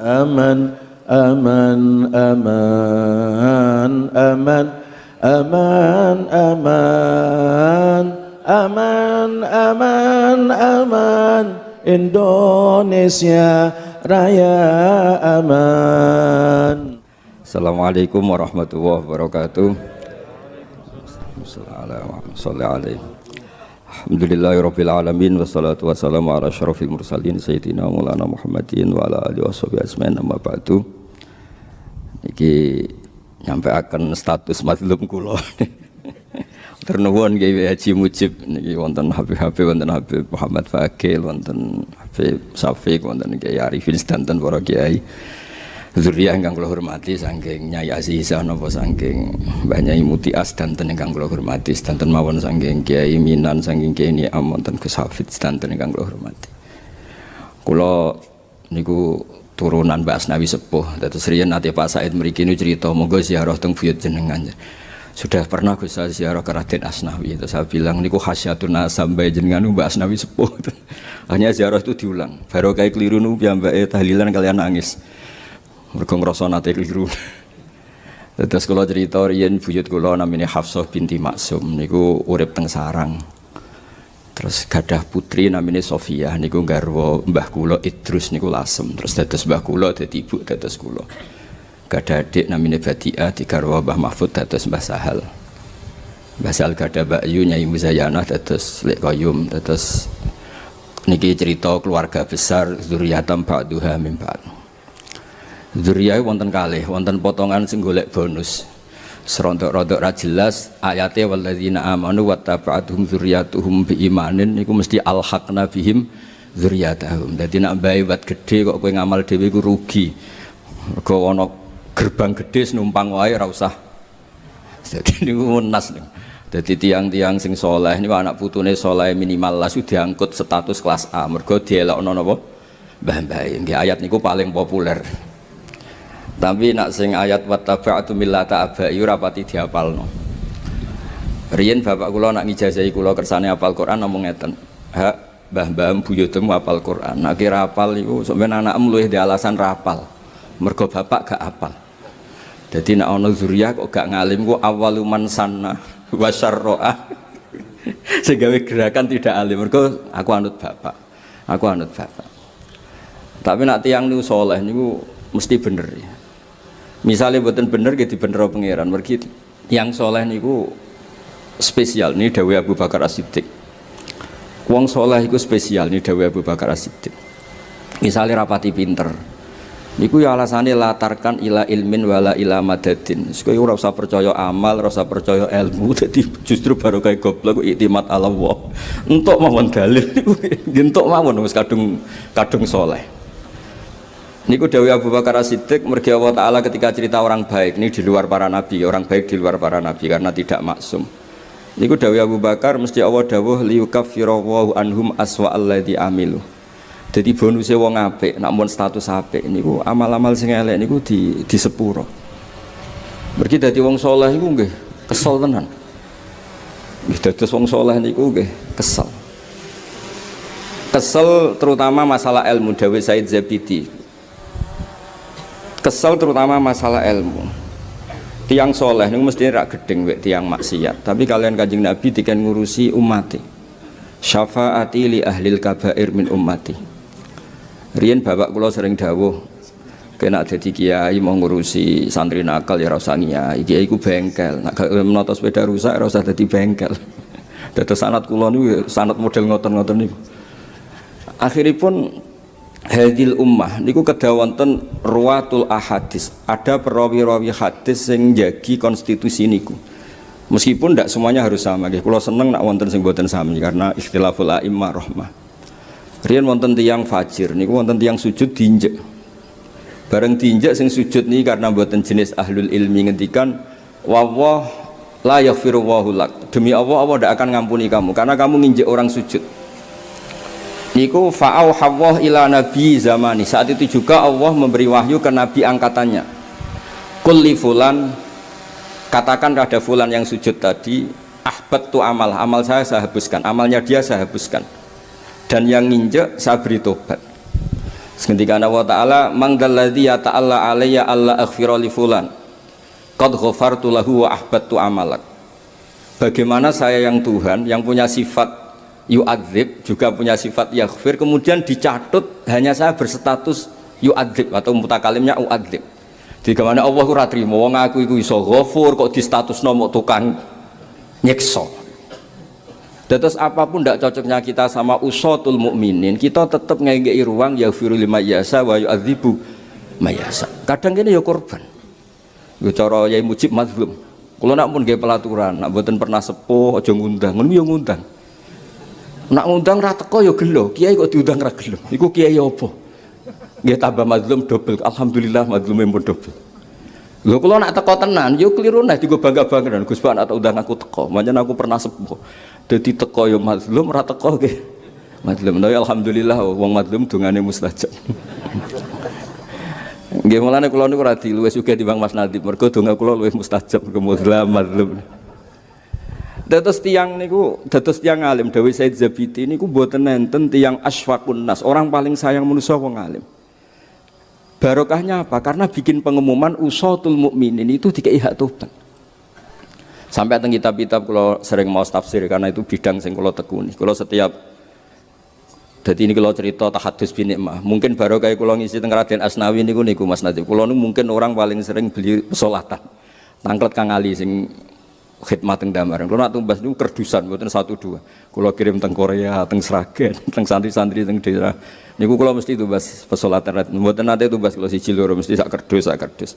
Aman, aman, aman, aman, aman, aman, aman, aman, aman, Indonesia Raya aman. Assalamualaikum warahmatullahi wabarakatuh. Assalamualaikum. Alhamdulillahirabbil alamin wassalatu wassalamu ala asyrofil mursalin sayyidina Maulana Muhammadin wa ala alihi washabihi ajmain amma ba'du. Niki nyampe akan status mazlum kula. Ternuwun nggih Haji Mujib niki wonten Habib wonten Habib Muhammad Fakil wonten Habib Syafiq wonten Kiai Arifin sedanten para kiai. Zuriyah ingkang kula hormati saking Nyai Azizah napa saking Mbah Nyai Mutias sedanten ingkang kula hormati sedanten mawon saking Kiai Minan saking Kiai Niam wonten Gus Hafid sedanten ingkang kula hormati. Kula niku turunan Mbah Asnawi sepuh dados riyen nate Pak Said mriki niku crita monggo ziarah teng buyut jenengan. Sudah pernah Gus ziarah ke Raden Asnawi itu saya bilang niku khasyatun sampai jenengan Mbah Asnawi sepuh. Hanya ziarah itu diulang. Baru kayak keliru niku piyambake tahlilan kalian nangis. Mergo ngrasa nate keliru. Terus kula cerita riyen buyut kula namine Hafsah binti Maksum niku urip teng sarang. Terus gadah putri namine Sofia niku garwa mbah kula Idrus niku lasem. Terus dados mbah kula dadi ibu dados kula. Gadah adik namine Badiah digarwa Mbah Mahfud dados Mbah Sahal. Mbah Sahal gadah Mbak Yu Nyai Muzayanah dados Lek Qayyum dados niki cerita keluarga besar zuriyatam ba'duha min ba'd. Zuriyah wonten kalih, wonten potongan sing golek bonus. Serontok-rontok ra jelas ayate walladzina amanu wattaba'atuhum dzurriyyatuhum biimanin niku mesti alhaqna bihim dzurriyyatahum. Dadi nek mbae wat gedhe kok kowe ngamal dhewe iku rugi. Mergo ana gerbang gedhe numpang wae ora usah. Dadi niku nas niku. Dadi tiang-tiang sing saleh niku anak putune saleh minimal lah sudah diangkut status kelas A. Mergo dielokno napa? Mbah-mbah. Nggih ayat niku paling populer. Tapi nak sing ayat wattaba'tu millata abai ora pati dihafalno. Riyen bapak kula nak ngijazahi kula kersane hafal Quran ngomong ngeten. Hak mbah-mbah buyutmu hafal Quran. Nak kira hafal iku sampeyan anakmu luwih di alasan ra hafal. Mergo bapak gak hafal. Dadi nak ana zuriyah kok gak ngalim ku awaluman sanna wa syarra. Sing gawe gerakan tidak alim. Mergo aku anut bapak. Aku anut bapak. Tapi nak tiyang niku saleh niku mesti bener ya. Misalnya buatan bener gitu bener pangeran mergi yang soleh niku spesial nih dawuh Abu Bakar As-Siddiq. Wong soleh iku spesial nih dawuh Abu Bakar As-Siddiq. Misalnya rapati pinter niku ya alasannya latarkan ila ilmin wala ila madadin. Kowe ora usah percaya amal, ora usah percaya ilmu. Jadi justru baru kayak goblok iktimat ala Allah. Entuk mawon dalil niku entuk mawon wis kadung soleh. Niku dawuh Abu Bakar As-Siddiq mergi Allah Ta'ala ketika cerita orang baik ini di luar para nabi, orang baik di luar para nabi karena tidak maksum. Niku dawuh Abu Bakar mesti Allah dawuh liyukaffirawwahu anhum aswa alladzi amilu. Jadi bonusnya wong apik, nak mun status apik niku amal-amal sing elek niku di sepuro. Mergi dadi wong saleh niku nggih kesel tenan. Nggih dados wong saleh niku nggih kesel. Kesel terutama masalah ilmu dawuh Said Zabidi. Kesel terutama masalah ilmu. Tiang soleh ini mesti rak gedeng wek tiang maksiat. Tapi kalian Kanjeng Nabi dikan ngurusi ummati. Syafaati li ahlil kabair min ummati. Riyen bapak kula sering dawuh, kena dadi kiai mau ngurusi santri nakal ya ora usah kiai. Kiai ku bengkel. Nek menata sepeda rusak ora usah dadi bengkel. Dados sanad kula niku sanad model ngoten-ngoten niku. Akhiripun hadil ummah niku kedah wonten ruwatul ahadis. Ada perawi-rawi hadis sing njagi konstitusi niku. Meskipun tidak semuanya harus sama nggih. Kula seneng nak wonten sing boten sami karena ikhtilaful a'immah rahmah. Riyen wonten tiyang fajir niku wonten tiyang sujud diinjek. Bareng diinjek sing sujud niki karena boten jenis ahlul ilmi ngendikan wallah la yaghfiru wallahu lak. Demi Allah Allah tidak akan ngampuni kamu karena kamu nginjek orang sujud. Niku fa'auhawah ila nabi zamani. Saat itu juga Allah memberi wahyu ke nabi angkatannya. Kulli fulan, katakan pada fulan yang sujud tadi, ahbatu amal saya hapuskan, amalnya dia saya hapuskan. Dan yang nginjek saya beri tobat. Ngendikane Allah taala mangdalladzi ya ta'ala alayya alla aghfira li fulan qad ghafartu lahu wa ahbattu amalak. Bagaimana saya yang Tuhan yang punya sifat yu'adzib juga punya sifat yaghfir, kemudian dicatut hanya saya berstatus yu'adzib atau mutakalimnya u'adzib. Jadi kemana Allah ora trimo wong aku iku iso ghafur kok di status nomor tukang nyiksa. Terus apapun tidak cocoknya kita sama usatul mukminin, kita tetap ngegei ruang yaghfiru lima yasa wa yu'adzibu mayasa. Kadang kene ya korban. Yo cara Yai Mujib mazlum. Kula nak pun nggih pelaturan, nak mboten pernah sepuh aja ngundang, ngono yo ngundang. Nak ngundang ra teko yo gelo, kiai kok diundang ra gelo. Iku kiai apa? Nggih tambah mazlum double. Alhamdulillah mazlume pun double. Lho kula nak teko tenan yo kliru nah digo bangga-banggaan Gus Pak nak undang aku teko. Pancen aku pernah sepuh. Dadi teko yo mazlum, ora teko nggih mazlum. Tapi alhamdulillah wong mazlum dongane mustajab. Nggih mulane kula niku ora diluwih sugih timbang Mas Nadib. Mergo donga kula luwih mustajab mergo mazlum. Dados tiyang niku, dados tiyang alim dawuh Said Zabidi niku mboten nenten tiyang asfaqun nas, orang paling sayang manusa wong alim. Barokahnya apa? Karena bikin pengumuman usatul mukminin itu dikei hak tobat. Sampai teng kitab-kitab kalau sering mau tafsir karena itu bidang sing kula tekuni. Kalau setiap dadi ini kalau cerita tahadus bin nikmah, mungkin baru kayak kula ngisi teng Raden Asnawi niku Mas Nadib. Kula niku mungkin orang paling sering beli pesolatan. Tangklet Kang Ali sing khidmat teng Damar. Kula nak tumbas niku kerdusan mboten 1 2. Kula kirim teng Korea, teng Sragen, teng santri-santri teng daerah. Niku kula mesti tumbas pesolatan. Mboten nate tumbas kula siji loro mesti sak kerdus.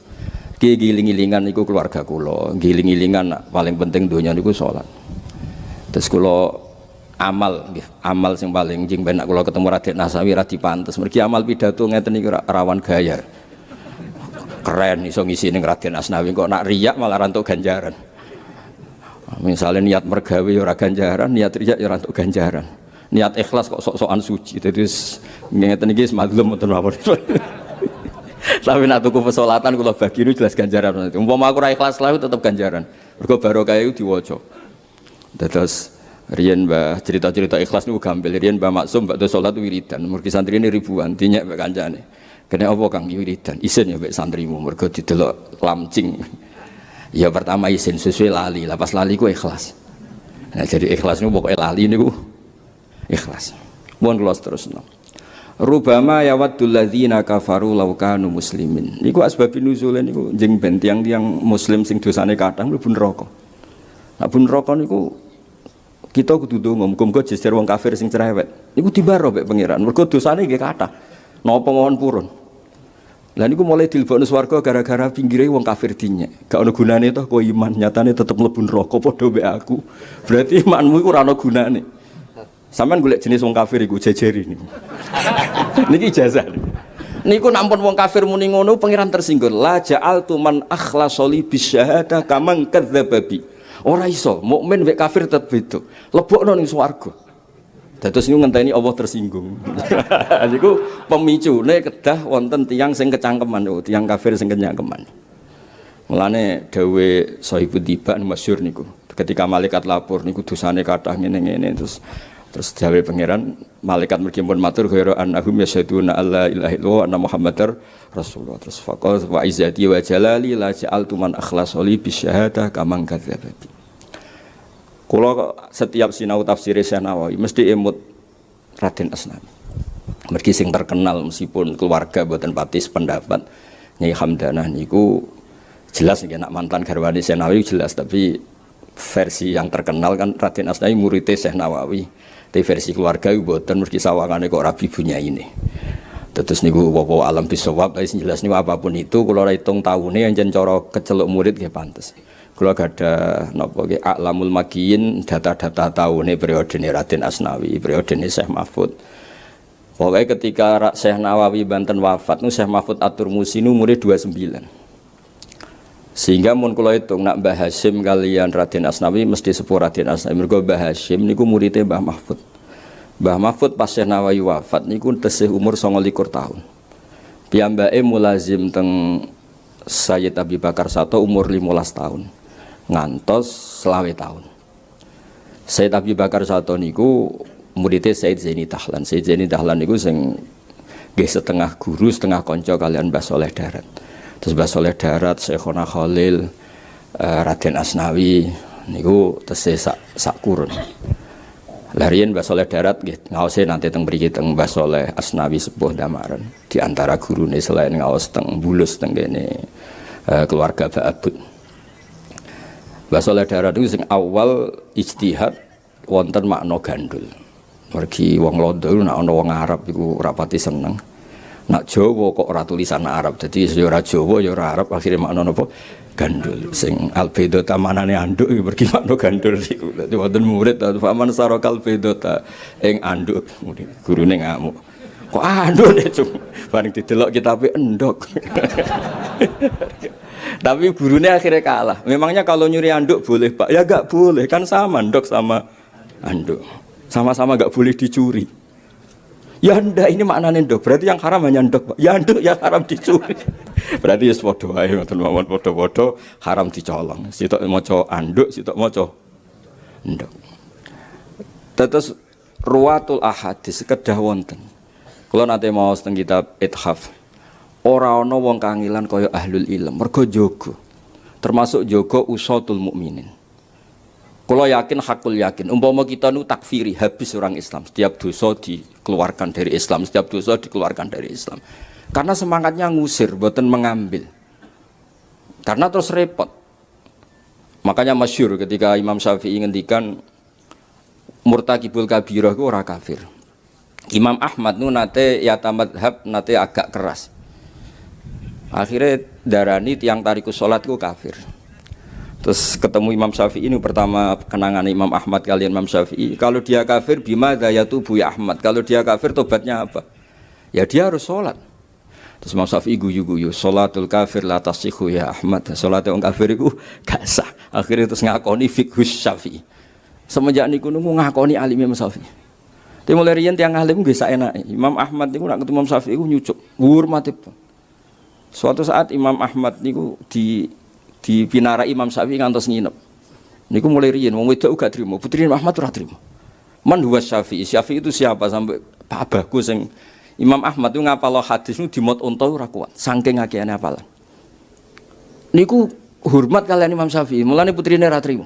Giling-gilingan niku keluarga kula, giling-gilingan paling penting donya niku salat. Terus kula amal sing paling jing ben kula ketemu Raden Nasawi ra dipantes. Mergi amal pidato ngeten iki rawan gaya. Keren iso ngisi ning Raden Asnawi kok nak riyak malah rantuk ganjaran. Misalnya niat mergawe ya ora ganjaran, niat riyak ya rantuk ganjaran. Niat ikhlas kok sok-sokan suci. Dadi ngeten iki mazlum mboten apa. Tapi nak tuku pesolatan kula bagi itu jelas ganjaran. Umpama aku ra ikhlas lah tetep ganjaran. Mergo barokah iku diwaca. Terus riyen Mbah cerita-cerita ikhlas niku gampil. Riyen Mbah Maksum bakda salat wiridan. Mergi santrine ribuan dinyek mek kancane. Kene apa Kang wiridan? Isin ya mek santrimu mergo didelok lamcing. Ya pertama isin sesuai lali. Lah pas lali ku ikhlas. Nah jadi ikhlas niku pokoke lali niku ikhlas. Mohon kula terusno. Rubama yawaddul ladzina kafaru law kanu muslimin. Niku asbab nuzul niku jeng ben tiang-tiang muslim sing dosane kathah mlebu neraka. Nek bun neraka niku kita kudu ndonga muga-muga jejer wong kafir sing cerewet. Niku dibaro mek pangeran. Mergo dosane nggih kathah. Napa mawon purun. Lah niku mulai dilebokno swarga gara-gara pinggire wong kafir dinyek. Gak ono gunane toh kowe iman, nyatane tetep mlebu neraka padha mek aku. Berarti imanmu iku ora ono gunane. Sampeyan golek jenis wong kafir iku jejeri niku. Niki ijazah. Niku nampun wong kafir muni ngono pangeran tersinggung. La ja'altu man akhlasoli bisyahada kamang kadzababi. Ora iso, mukmin wek kafir tetep beda. Lebokno ning swarga. Dados niku ngenteni Allah tersinggung. Niku pemicune kedah wonten tiyang sing kecangkeman, tiyang kafir sing kecangkeman. Mulane dawuh Sahibul Tiba masyhur niku. Ketika malaikat lapor niku dosane kathah ngene-ngene terus jawe pangeran malaikat mergi pun matur ghairu annahum yasyaduna alla ilaha illallah anna muhammadar rasulullah. Terus faqal wa izzati wa jalali la ja'altu man akhlasoli bisyahada kamang kadzdzabati. Kula setiap sinau tafsir Syekh Nawawi mesti emut Raden Asnawi. Mergi sing terkenal meskipun keluarga mboten pati sependapat. Nyai Hamdanah niku jelas nggih nak mantan garwane Syekh Nawawi jelas, tapi versi yang terkenal kan Raden Asnawi murid Syekh Nawawi. Tapi versi keluarga mboten mergi sawangane kok rabi bunya ini. Terus niku apa alam bisawab wis jelas niku apapun itu kula hitung taune anjen cara keceluk murid nggih pantes. Kula gadah napa nggih A'lamul Makiyin data-data taune periodene Raden Asnawi, periodene Syekh Mahfud. Pokoknya ketika Syekh Nawawi Banten wafat nu Syekh Mahfud At-Turmusi nu murid 29. Sehingga mun kula hitung nak Mbah Hasyim kalian Raden Asnawi mesti sepuh Raden Asnawi. Mergo Mbah Hasyim niku muridé Mbah Mahfud. Mbah Mahfud pas Syekh Nawawi wafat niku tesih umur 29 tahun. Piyambake mulazim teng Sayyid Abi Bakar Sato umur 15 tahun. Ngantos 20 tahun. Sayyid Abi Bakar Sato niku muridé Sayyid Zaini Dahlan. Sayyid Zaini Dahlan niku sing Nggih setengah guru, setengah konco kalian Mbah Soleh Darat. Terus Mbah Soleh Darat, Syekhona Khalil, Raden Asnawi niku tesih sak kurun. Larian Mbah Soleh Darat nggih ngaose nanti teng mriki teng Mbah Soleh Asnawi sepuh Damaran. Di antara gurune selain ngaos teng Bulus teng kene keluarga Mbah Abud. Mbah Soleh Darat itu sing awal ijtihad wonten makna gandul. Mergi wong Londo nek ana wong Arab iku rapati seneng. Nak Jawa kok ora tulisan Arab. Dadi ya ora Jawa ya ora Arab akhire makna napa? Gandul. Sing albedota manane anduk iki mergi makna gandul iku. Dadi wonten murid faman sarakal bedota ing anduk. Gurune ngamuk. Kok anduk nek bareng didelok kitabe endok. Tapi gurunya akhirnya kalah. Memangnya kalau nyuri anduk boleh Pak? Ya gak boleh, kan sama anduk sama anduk. Sama-sama gak boleh dicuri. Ya ndak, ini maknanya ndok. Berarti yang haram hanya ndok Pak. Ya ndok yang haram dicuri. Berarti ya padha wae ngoten mawon padha-padha haram dicolong. Sitok maca anduk, sitok maca ndok. Tetes ruwatul ahadits kedah wonten. Kula nate maos teng kitab Ithaf. Ora ana wong kangilan kaya ahlul ilm, mergo jaga. Termasuk jaga usatul mukminin. Kula yakin hakul yakin, umpama kita nu takfiri habis orang Islam, setiap dosa dikeluarkan dari Islam, setiap dosa dikeluarkan dari Islam. Karena semangatnya ngusir, boten mengambil. Karena terus repot. Makanya masyhur ketika Imam Syafi'i ngendikan murtakibul kabirah itu ora kafir. Imam Ahmad nu nate ya tamadhab nate agak keras. Akhirnya darani tiang tarikus sholat itu kafir. Terus ketemu Imam Syafi'i ini pertama kenangan Imam Ahmad kalian Imam Syafi'i. Kalau dia kafir bima dayatubu ya Ahmad. Kalau dia kafir tobatnya apa? Ya dia harus sholat. Terus Imam Syafi'i guyu-guyu. Sholatul kafir la tasihhu ya Ahmad. Sholat yang kafir itu gak sah. Akhirnya terus ngakoni fiqhus Syafi'i. Semenjak niku nunggu ngakoni alim Imam Syafi'i. Tapi mulai riyen tiang alim bisa enak. Imam Ahmad niku nak ketemu Imam Syafi'i ku nyucuk. Hormati. Suatu saat Imam Ahmad niku di pinara Imam Syafi'i ngantos nginep. Niku mulai riyen wong wedok gak trimo, putri Imam Ahmad ora trimo. Man huwa Syafi'i? Syafi'i itu siapa sampai Pak Abahku sing Imam Ahmad itu ngapalo hadis niku dimot unta ora kuat, saking akehane hafalan. Niku hormat kalian Imam Syafi'i, mulane putrine ora trimo.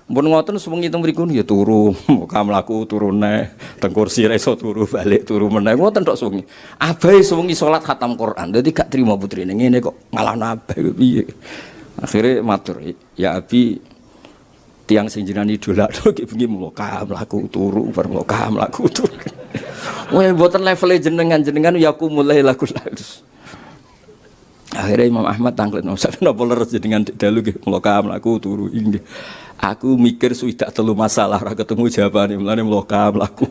Mun ngoten sewengi teng mriku ya turu, muka mlaku turune, teng kursi ra iso turu balik turu meneh. Ngoten tok sewengi. Abahe sewengi salat khatam Quran. Dadi gak trimo putrine ngene kok ngalahno abah piye. Akhire matur, ya Abi tiang sing jenengan idolakno iki bengi muka mlaku turu, bar muka mlaku turu. Wah, mboten level jenengan ya aku mulai lagu lagus. Akhirnya Imam Ahmad tanglet sampe napa leres jenengan dalu nggih muka mlaku turu nggih. Aku mikir sudah telu masalah ora ketemu jawabane mulane mloka mlaku.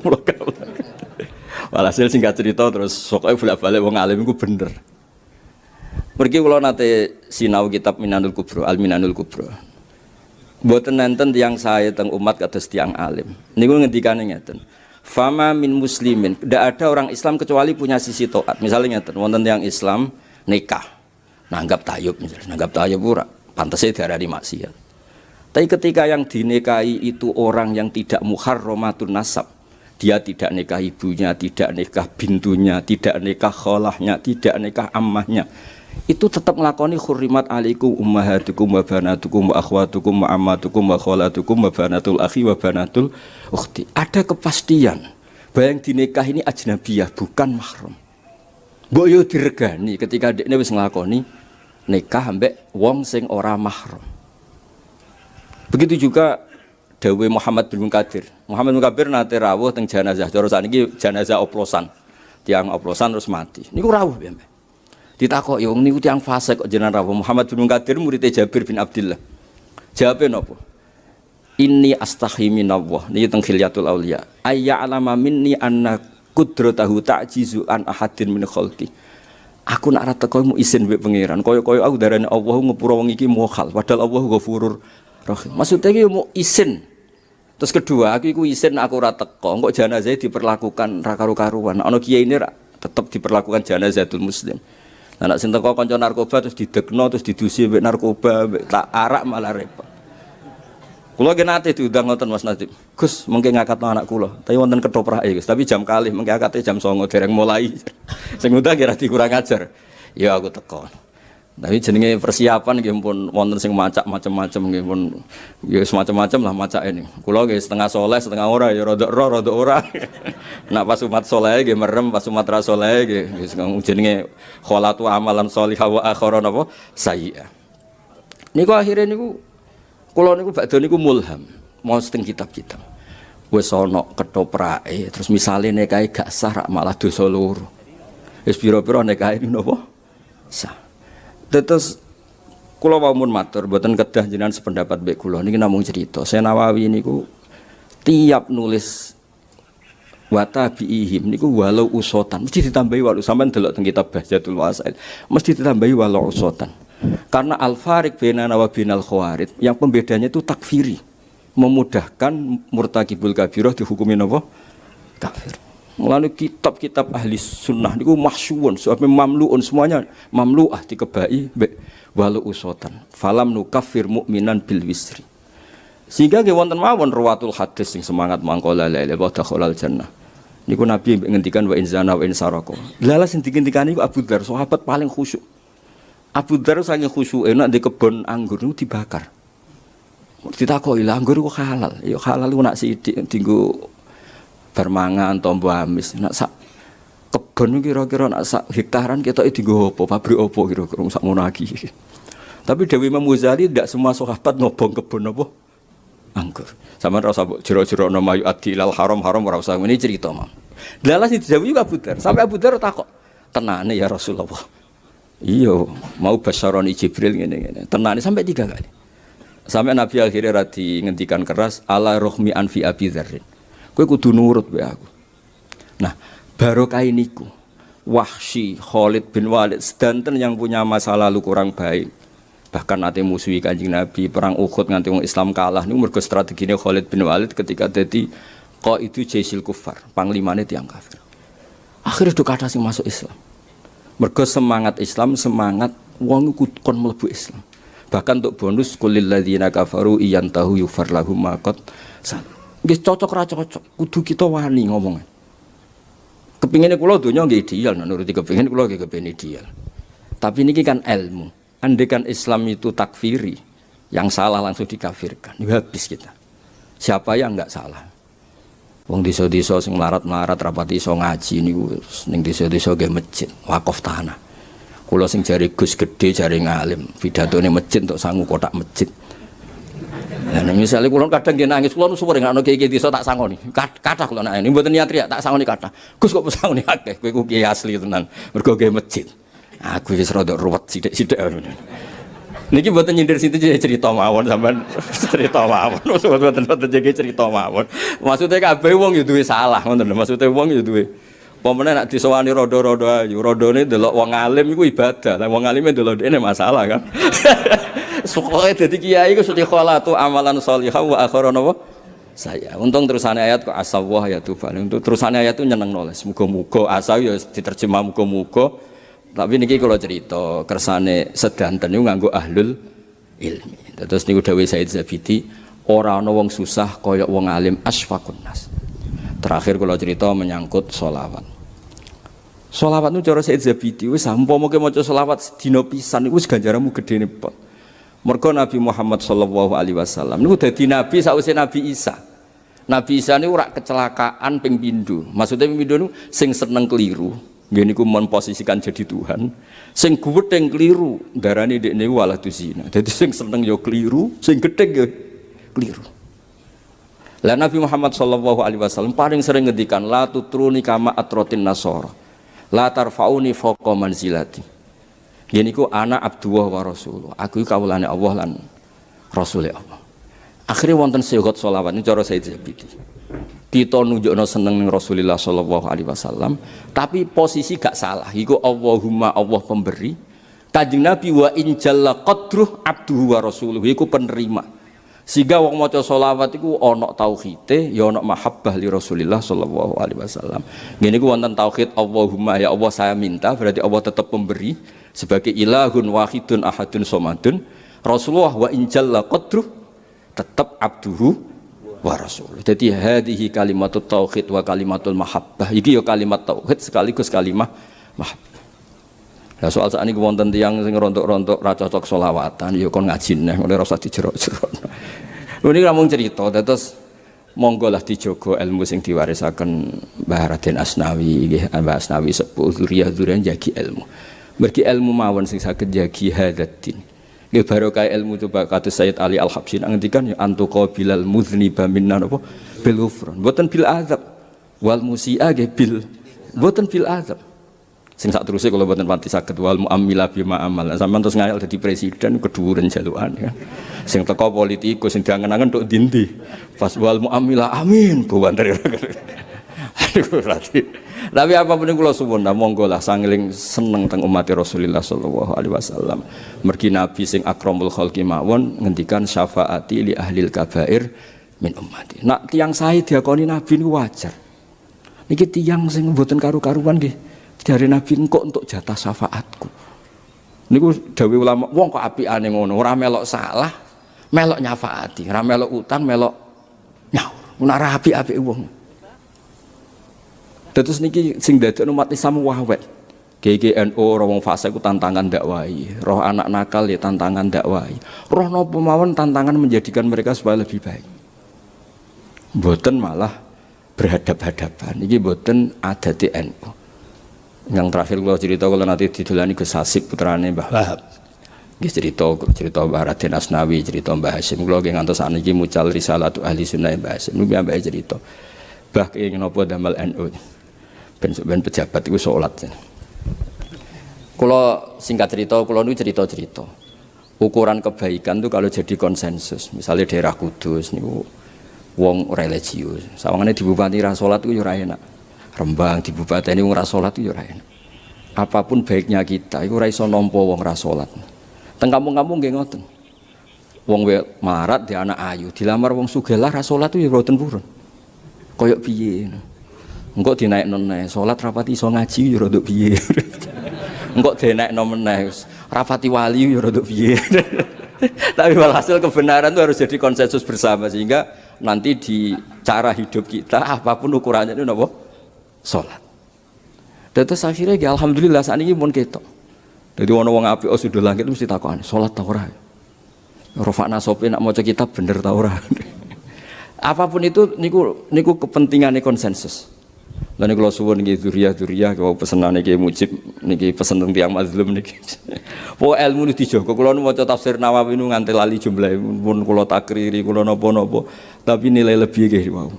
Walhasil singkat cerita terus pokoke bolak-balik wong alim iku bener. Mergi kula nate sinau kitab Minanul Kubra, Al-Minanul Kubra. Mboten nenten tiyang saya teng umat kados tiyang alim. Niku ngendikane ngeten. Fama min muslimin, ndak ada orang Islam kecuali punya sisi taat. Misalnya ngeten, wonten tiyang Islam nikah. Nanggap tayub misalnya, nanggap tayub ora pantese diarani maksiat. Tapi ketika yang dinikahi itu orang yang tidak muharramatun nasab, dia tidak nikah ibunya, tidak nikah bintunya, tidak nikah kholahnya, tidak nikah ammahnya, itu tetap ngelakoni khurrimat alaikum ummahatukum wa banatukum wa akhwatukum wa ammatukum wa kholatukum wa banatul akhi wa banatul ukhti. Ada kepastian bahwa yang dinikah ini ajnabiyah, bukan mahram. Mbok yo diregani ketika dekne wis nglakoni nikah ambek wong sing ora mahram. Begitu juga dawuh Muhammad bin Munkadir. Muhammad bin Munkadir nate rawuh teng jenazah. Cara sakniki jenazah oplosan. Tiang oplosan terus mati. Niku rawuh piye? Ditakoki wong niku tiang fasik kok jenengan rawuh. Muhammad bin Munkadir murid Jabir bin Abdullah. Jawabe napa? Inni astahi minallah. Niki teng Khilyatul Auliya. Ayya alama minni anna qudratahu ta'jizu an ahadin min khalqi. Aku nak ra teko mu izin mbek pangeran. Kaya-kaya aku darane Allah ngepura wong iki mokhal. Padahal Allah Ghafurur Rahim. Maksudnya iki mau izin. Terus kedua, aku izin aku ora teko, kok jenazah diperlakukan ra karu-karuan. Ana kiai ini tetep diperlakukan janazatul muslim. Lah nek sing teko kanca narkoba terus didekno terus didusi mbek narkoba, mbek tak arak malah repot. Kula ge nate diundang ngoten Mas Najib. Gus, mengke ngakatno anak kula. Tapi wonten ketoprak Gus, tapi jam kalih mengke akate jam 09.00 dereng mulai. Sing undang kira dikurang ajar. Ya aku teko. Tapi jenenge persiapan nggih pun wonten sing macak macam-macam nggih pun ya semacam-macam lah macake ini. Kula nggih setengah soleh, setengah ora ya rada ora. Nak pas umat soleh nggih merem, pas umat ra soleh nggih jenenge kholatu amalan sholihah wa akhara napa sayyi'ah. Niku akhire niku kula niku badhe niku mulham, mau seteng kitab-kitab. Wis ana ketoprake terus misale nekae gak sah malah dosa loro. Wis pira-pira nekae napa? Sah. Terus kula wau matur mboten kedah jenengan sependapat mbek kula niki namung cerita. Saya Nawawi niku tiap nulis wa tabiihim niku walau usotan mesti ditambahi walau sampean delok teng kitab Bahjatul Wasail mesti ditambahi walau usotan. Karena al-fariq bainana wa bainal khawarij yang pembedanya itu takfiri. Memudahkan murtakibul kabirah dihukumi napa? Kafir. Mulane kitab-kitab ahli sunnah niku mahsyuun sampai mamluun semuanya mamluah dikebai walau usotan falam nukaffir mu'minan bil wisri sehingga nggih wonten mawon ruwatul hadis sing semangat mangkola la ilaha illallah jannah niku nabi ngendikan wa inzana wa insarako lala sing digendikane niku Abu Dzar sahabat paling khusyuk Abu Dzar saking khusyuke nek di kebon anggur niku dibakar ditakoki lha anggur kok halal ya halal ku nak sithik dienggo bermangan tombo amis nak sak kebon kira-kira nak sak hektaran ketoke dienggo apa pabrik apa kira-kira sak ngono iki. Tapi Dewi Imam Ghazali tidak semua sahabat ngobong kebon apa anggur. Sama ora usah jero-jero nama yu adilal haram ora usah ngene cerita mah. Dalah sing dijawab juga Abu Dzar. Sampai Abu Dzar takok, "Tenane ya Rasulullah." Iya, mau basyaroni Jibril ngene-ngene. Tenane sampai 3 kali. Sampai Nabi akhirnya radi ngendikan keras ala rohmi anfi Abi Dzarrin. Kowe kudu nurut wae aku. Nah, barokah niku Wahsy, Khalid bin Walid sedanten yang punya masa lalu kurang baik. Bahkan nate musuhi Kanjeng Nabi, perang Uhud nganti wong Islam kalah niku mergo strategine Khalid bin Walid ketika dadi qaidu jaisil kufar, panglimane tiyang kafir. Akhire do kathah sing masuk Islam. Mergo semangat Islam, semangat wong iku kon mlebu Islam. Bahkan untuk bonus kulil ladzina kafaru iyantahu yufar lahum ma qad sal. Nggih cocok ra cocok, kudu kita wani ngomong. Kepingine kula donya nggih ideal, nuruti kepingin kula nggih kepengin ideal. Tapi niki kan ilmu. Andaikan Islam itu takfiri, yang salah langsung dikafirkan. Ya habis kita. Siapa yang enggak salah? Wong desa-desa sing melarat-melarat rapati iso ngaji niku ning desa-desa nggih masjid, wakaf tanah. Kula sing jare Gus gede jare ngalim, pidatone masjid untuk sangu kotak masjid. Nah, misalnya kulon kadang dia nangis, kulon suwur nggak nongki gitu, tak sangoni. Kata kulon ini buat niat riak, tak sangoni kata. Gus kok sangoni akeh, kue kiai asli tenan, bergoge masjid. Aku wis rada ruwet sithik-sithik. Niki buat nyindir situ jadi cerita mawon sampean cerita mawon. Buat jadi cerita mawon. Maksudnya kabeh wong yo duwe salah, ngoten lho. Maksudnya wong yo duwe. Pemene nak disowani rodo-rodo ayu, rodone delok wong alim iku ibadah. Lah wong alime delok dene masalah kan. Sokoke dadi kiai iku suci kholatu amalan sholihah wa akhara napa saya. Untung terusane ayat kok asawah ya tufan. Untuk terusane ayat itu nyeneng nulis. Muga-muga asal ya diterjemah muga-muga. Tapi niki kula cerita kersane sedanten niku nganggo ahlul ilmi. Terus niku dawuh Said Zabidi, ora ana wong susah kaya wong alim asfaqun nas. Terakhir kula cerita menyangkut sholawat. Sholawat niku cara Said Zabidi wis umpama maca sholawat dina pisan niku wis ganjaranmu gedene pot. Mergo Nabi Muhammad sallallahu alaihi wasallam niku dadi nabi sakwise Nabi Isa. Nabi Isa niku ora kecelakaan ping pindho. Maksudnya ping pindho niku sing seneng keliru, nggih niku memposisikan jadi Tuhan. Sing getheng keliru, darane dekne walah duzina. Dadi sing seneng ya keliru, sing getheng ya keliru. Lah Nabi Muhammad sallallahu alaihi wasallam paling sering ngendikan la tutruni kama atrotin nasara. La tarfauni fawqa manzilati. Yen iku ana Abdullah wa Rasulullah. Aku iki kawulane Allah lan Rasule Allah. Akhire wonten syarat selawat niku cara Said Zabidi. Kita nunjukno seneng ning Rasulullah sallallahu alaihi wasallam, tapi posisi gak salah. Iku Allahumma Allah pemberi. Kanjeng Nabi wa in jalla qadruh abduhu wa rasuluhu iku penerima. Sehingga wong maca selawat iku ana tauhide, ya ana mahabbah li Rasulillah sallallahu alaihi wasallam. Ngene iku wonten tauhid Allahumma ya Allah saya minta, berarti Allah tetap pemberi. Sebagai ilahun wahidun ahadun somadun Rasulullah wa injalla qadruh tetap abduhu wa rasul. Jadi hadhihi kalimatut tauhid wa kalimatul mahabbah. Iki ya kalimat tauhid sekaligus kalimat mahabbah. Lah soal saat ini wonten tiyang sing rontok-rontok ra cocok selawatan ya kon ngaji neh ngene ora usah dijerok-jerok. Ini namung cerita terus monggo lah dijogo ilmu sing diwarisaken Mbah Raden Asnawi nggih Mbah Asnawi sepuh zuriyah-zuriyah jagi ilmu. Mergi ilmu mawon sing saged jagi hadatin. Nggih barokah ilmu coba kados Sayyid Ali Al-Habsyi ngendikan ya antuqa bilal muzniba minna napa bil ghufran. Mboten bil azab wal musi'a nggih bil mboten bil azab. Sing sak terusé kalau mboten pati saged wal mu'amila bima amal. Sampeyan terus ngayal dadi presiden keduren jalukan ya. Sing teko politikus sing diangen-angen tok ndi. Pas wal mu'amila amin buwanter. Aduh berarti. Tapi apapun yang kula suwun monggo lah sangeling seneng teng umat Rasulullah sallallahu alaihi wasallam. Mergi nabi sing akramul khalqi mawon ngendikan syafaati li ahlil kabair min ummati. Nak tiyang sae diakoni nabi niku wajar. Niki tiyang sing mboten karu-karuan nggih. Dari Nabi engkau untuk jatah syafaatku. Niku dawuh ulama, wong kok apikane ngono, ora melok salah, melok nyafaati, ora melok utang, melok nyaur. Ora apik-apik wong. Terus niki sing dadekno umat Islam wawet. GGNU ora wong fase ku tantangan dakwahi, roh anak nakal ya tantangan dakwahi. Roh napa mawon tantangan menjadikan mereka supaya lebih baik. Mboten malah berhadap-hadapan. Niki mboten adate NU. Yang terakhir kalau cerita kalau nanti didolani Gus Hasib putrane Mbah Wahab. Nggih cerita Mbah Raden Asnawi, cerita Mbah Hasyim. Kula nggih ngantos sakniki mucal risalatu ahli sunnah Mbah Hasyim. Niku ambek cerita. Mbah kenging napa damel NU. Ben pejabat iku salat. Kula singkat cerita, kula niku cerita-cerita. Ukuran kebaikan itu kalau jadi konsensus. Misalnya daerah Kudus niku wong religius. Sawangane di bupati ra salat iku ya ora enak. Rembang di bupati ini wong ra salat yo ora enak. Apapun baiknya kita iku ora iso nampa wong ra salat. Teng kampung-kampung nggih ngoten. Wong marat di anak ayu, dilamar wong sugih lah ra salat yo mboten purun. Kayak piye. Engko dinaikno meneh, salat rapati iso ngaji yo rada piye. Engko dinaikno meneh, rapati wali yo rada piye. Tapi walhasil kebenaran itu harus jadi konsensus bersama sehingga nanti di cara hidup kita apapun ukurannya itu napa? Salat. Terus akhirnya ya alhamdulillah saat ini pun ketok. Jadi wong apik sudah langit mesti takon, salat ta ora? Rofakna sope nak maca kitab bener ta ora? Apapun itu niku kepentingannya konsensus. Lan niku kula suwun nggih zuriyah-zuriyah kau pesenane Ki Mujib niki pesen teng tiyang mazlum niki. Pokoke ilmu nu dijaga. Kula nu maca tafsir Nawawi nu nganti lali jumlahe pun kula takriri kula napa-napa. Tapi nilai lebih nggih wau.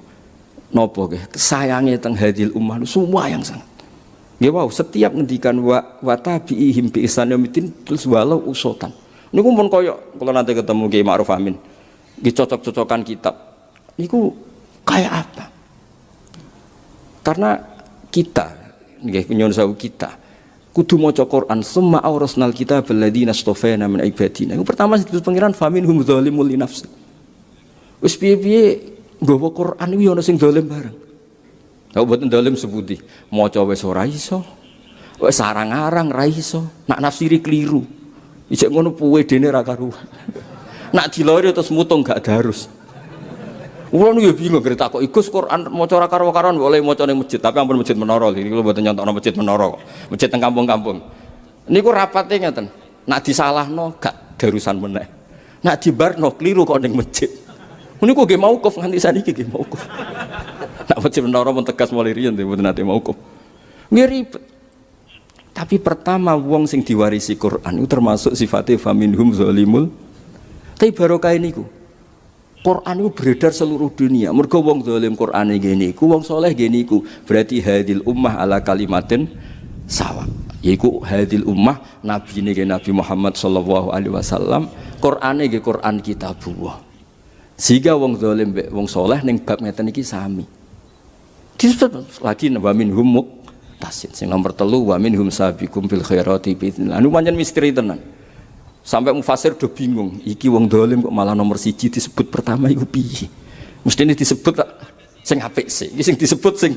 Nopo ke sayangnya teng hadil ummah semua yang sangat nggih wow setiap ngendikan wa tabi'ihim bi ihsan yaumiddin terus walau usotan niku pun koyo kalau nanti ketemu Kiai Ma'ruf Amin nggih cocok-cocokan kitab niku kayak apa karena kita nggih nyuwun sewu kita kudu maca Quran summa aurasnal kitab alladziina istafaina min ibadina iku pertama disebut pangeran faminhum zalimul li nafsi wis piye-piye nggawa Quran iki ana sing dolim bareng. Lah mboten dolim sepundi. Maca wis ora iso. Wis arang-arang ra iso. Nak nafsiri keliru. Ijek ngono puwe dene ra karuan. Nak dilori terus mutung gak darus. Kulo nu ya bingung gara takok Gus Quran maca ora karo-karoan oleh maca ning masjid, tapi ampun masjid menara iki kulo mboten nyontokno masjid menara kok. Masjid teng kampung-kampung. Niku rapate ngeten. Nak disalahno gak darusan meneh. Nak dibarno keliru kok ning masjid. Niku nggih mauquf nganti saniki nggih mauquf. Nak masjid menara pun tegas mulai riyen mboten nate mauquf. Nggih ribet. Tapi pertama wong sing diwarisi Quran itu termasuk sifatnya faminhum zalimul. Tapi barokah niku. Quran itu beredar seluruh dunia. Mergo wong zalim Quran iki niku, wong saleh nggih niku. Berarti hadil ummah ala kalimatin sawa. Yaiku hadil ummah nabi niki Nabi Muhammad sallallahu alaihi wasallam. Qur'ane nggih Quran kitabullah. Sehingga wong zalim mbek wong saleh ning bab ngeten iki sami. Disebut lagi wa minhum muqtasid. Sing nomor 3 wa minhum sabiqum bil khairati bi idznillah. Anu pancen misteri tenan. Sampai mufasir do bingung, iki wong zalim kok malah nomor 1 disebut pertama iku piye? Mestine disebut sing apik sih. Iki sing disebut sing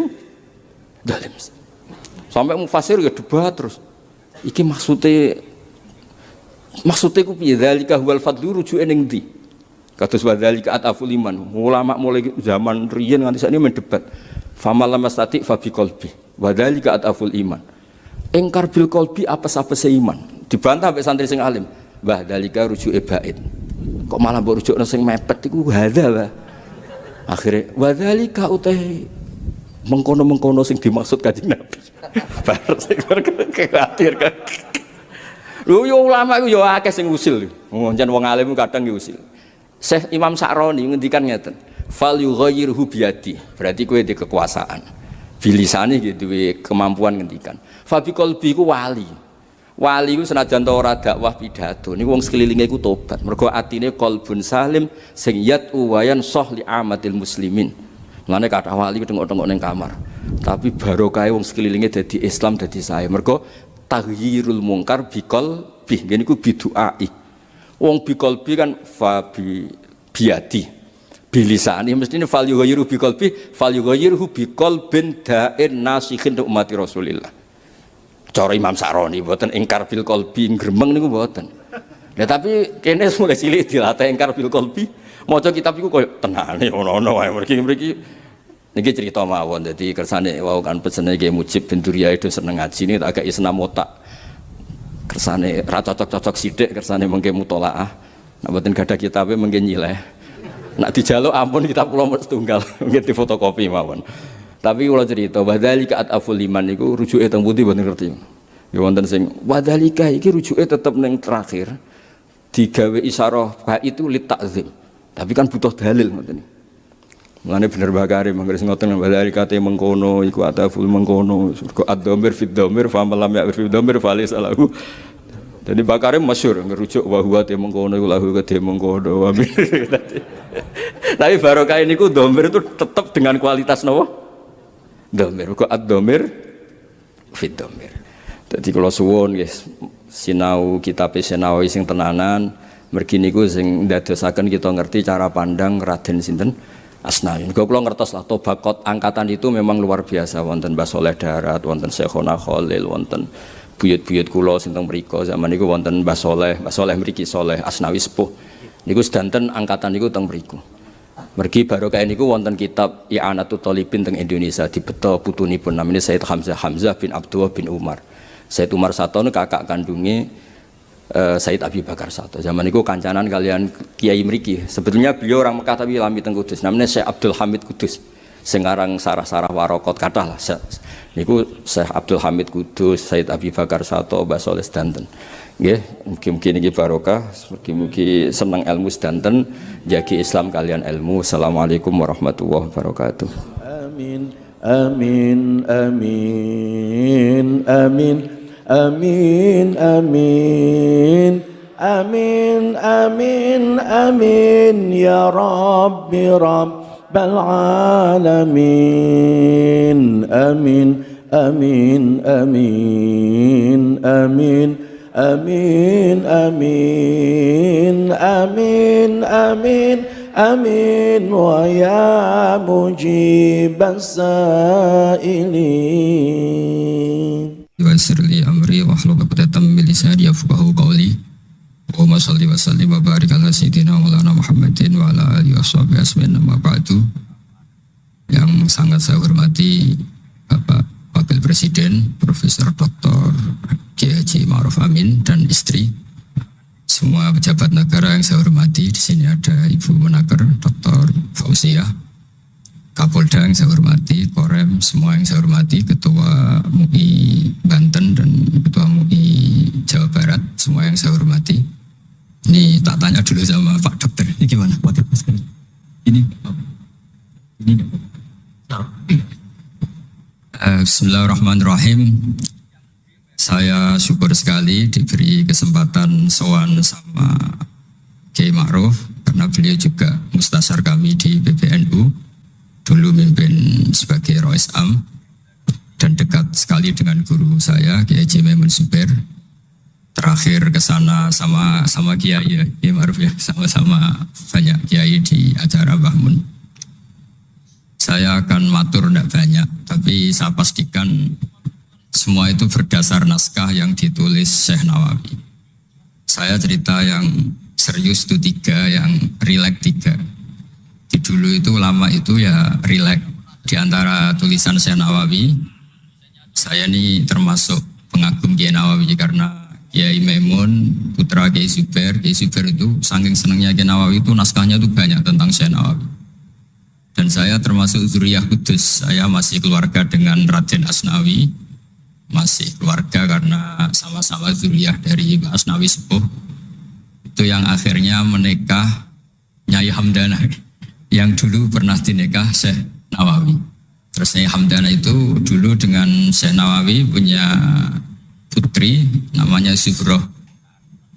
zalim. Sampai mufasir ya debat terus. Iki maksude ku piye? Dzalika huwal fadlu rujuke ning ndi? Kados wadzalika ataful iman. Ulama mulai zaman riyen nganti sakniki mendebat. Famal lamastati fa biqalbi. Wadzalika ataful iman. Engkar bil qalbi apes-apese iman. Dibantah mbek santri sing alim. Mbah dalika rujuke bait. Kok malah mbok rujukno sing mepet iku hadza, Mbah. Akhire wadzalika utai mengkono-mengkono sing dimaksud Kanjeng Nabi. Bar sing khawatir kan. Lho yo ulama iku yo akeh sing usil. Jan wong alim kadang yo usil. Syekh Imam Sa'roni ngendikan ngeten, fal yughayyirhu biyadi. Berarti kowe di kekuasaan. Bilisane iki duwe kemampuan ngendikan. Fa bi qalbi ku wali. Wali ku senajan ta ora dakwah pidato. Niku wong sekelilinge iku tobat. Mergo atine qalbun salim sing yatu wayan soh li amatil muslimin. Mulane kathah wali tengok-tengok ning kamar. Tapi barokah wong sekelilinge dadi Islam dadi sae. Mergo taghyirul mungkar biqalbi. Ngene iku biduai. Wong biqalbi kan fa biadi. Bilisani mestine fal yughayyiru biqalbi, fal yughayyiru biqalbin da'in nasikhin ummati Rasulillah. Cara Imam Sa'roni mboten ingkar bil qalbi gremeng niku mboten. Lah tapi kene mulai cilik dilatih ingkar bil qalbi, maca kitab iku koyo tenane ono-ono wae mriki niki cerita mawon. Dadi kersane wau kan pesene Ki Mujib bin Duriyah itu seneng ngaji ini tak agak senam otak. Kersane ra cocok-cocok sithik kersane mengke mutolaah. Nek mboten gadah kitabe mengke nyileh. Nek dijaluk ampun kitab kula setunggal mengke difotokopi mawon. Tapi kula cerita wadzalika ataful iman niku rujuke teng pundi mboten ngerti. Ya wonten sing wadzalika iki rujuke tetep ning terakhir digawe isyarah fa itu li ta'zim. Tapi kan butuh dalil ngoten. Mulane bener bakare mangger sing ngoten wadzalika te mengkono iku ataful mengkono surga ad-dhamir fid dhamir fa malam ya fid dhamir fa laysa lahu. Jadi bakare masyhur ngerujuk wa huwa te mengkono iku lahu te mengkono. Tapi barokah niku dhamir itu tetap dengan kualitas napa? Dhamir kok ad-dhamir fit dhamir. Dadi kula suwun nggih sinau kitab Senawi sing tenanan mergi niku sing ndadosaken kita ngerti cara pandang Raden sinten Asnawi. Niku kula ngertos lah tobakot angkatan itu memang luar biasa wonten Mbah Saleh Darat, wonten Syekhona Khalil, wonten buyut-buyut kula sing teng mriku zaman niku wonten Mbah Saleh mriki Saleh Asnawi sepuh. Niku sedanten angkatan niku teng mriku. Mergi barokah niku wonten kitab I'anatul Thalibin teng Indonesia dibeto putunipun namanya Sayyid Hamzah bin Abdullah bin Umar. Sayyid Umar Satono kakak kandunge Sayyid Abi Bakar Sato. Zaman niku kancanan kalian kiai mriki. Sebetulnya beliau orang Mekah tapi lami teng Kudus. Namanya Syekh Abdul Hamid Kudus. Sing aran sarah-sarah warokot kathah lah. Niku Syekh Abdul Hamid Kudus, Sayyid Abi Bakar Sato, Mbah Saleh sedanten. Nggih, mugi-mugi niki barokah, mugi-mugi seneng ilmu sedanten, jagi Islam kalian ilmu. Assalamualaikum warahmatullahi wabarakatuh. Amin, amin, amin, amin, amin, amin, amin, amin, amin, ya Rabbi Rabbal alamin, amin, amin, amin, amin. Amin, amin, amin, amin, amin, wa ya mujibas sa'ilin. Yassir li amri wahlul 'uqdatam min lisani yafqahu qawli. Allahumma shalli wa sallim wa barik ala sayyidina Maulana Muhammadin wa ala alihi washabihi asmin amma ba'du. Yang sangat saya hormati Bapak Wakil Presiden Profesor Dr. Kiai Haji Ma'ruf Amin dan istri, semua pejabat negara yang saya hormati. Di sini ada Ibu Menaker Dr. Fauziah, Kapolda yang saya hormati, Korem, semua yang saya hormati, Ketua MUI Banten dan Ketua MUI Jawa Barat, semua yang saya hormati. Ini tak tanya dulu sama Pak Dokter, ini gimana? Ini Bismillahirrahmanirrahim. Saya syukur sekali diberi kesempatan sowan sama Kiai Ma'ruf karena beliau juga mustasar kami di PBNU, dulu mimpin sebagai Rois Am dan dekat sekali dengan guru saya Kiai Haji Maimun Zubair. Terakhir ke sana sama Kiai Ma'ruf ya, sama-sama banyak kiai di acara Mbah Mun. Saya akan matur tidak banyak, tapi saya pastikan semua itu berdasar naskah yang ditulis Syekh Nawawi. Saya cerita yang serius itu 3, yang rileks 3. Di dulu itu ulama itu ya rileks. Di antara tulisan Syekh Nawawi, saya ini termasuk pengagum Kiai Nawawi karena Kiai Maimun putra Kiai Zubair itu saking senangnya Kiai Nawawi itu naskahnya itu banyak tentang Syekh Nawawi. Dan saya termasuk zuriyah kudus, saya masih keluarga dengan Raden Asnawi, masih keluarga karena sama-sama zuriyah dari Mbak Asnawi Sepuh. Itu yang akhirnya menikah Nyai Hamdana, yang dulu pernah dinikah Syekh Nawawi. Terus Nyai Hamdana itu dulu dengan Syekh Nawawi punya putri namanya Zuhroh.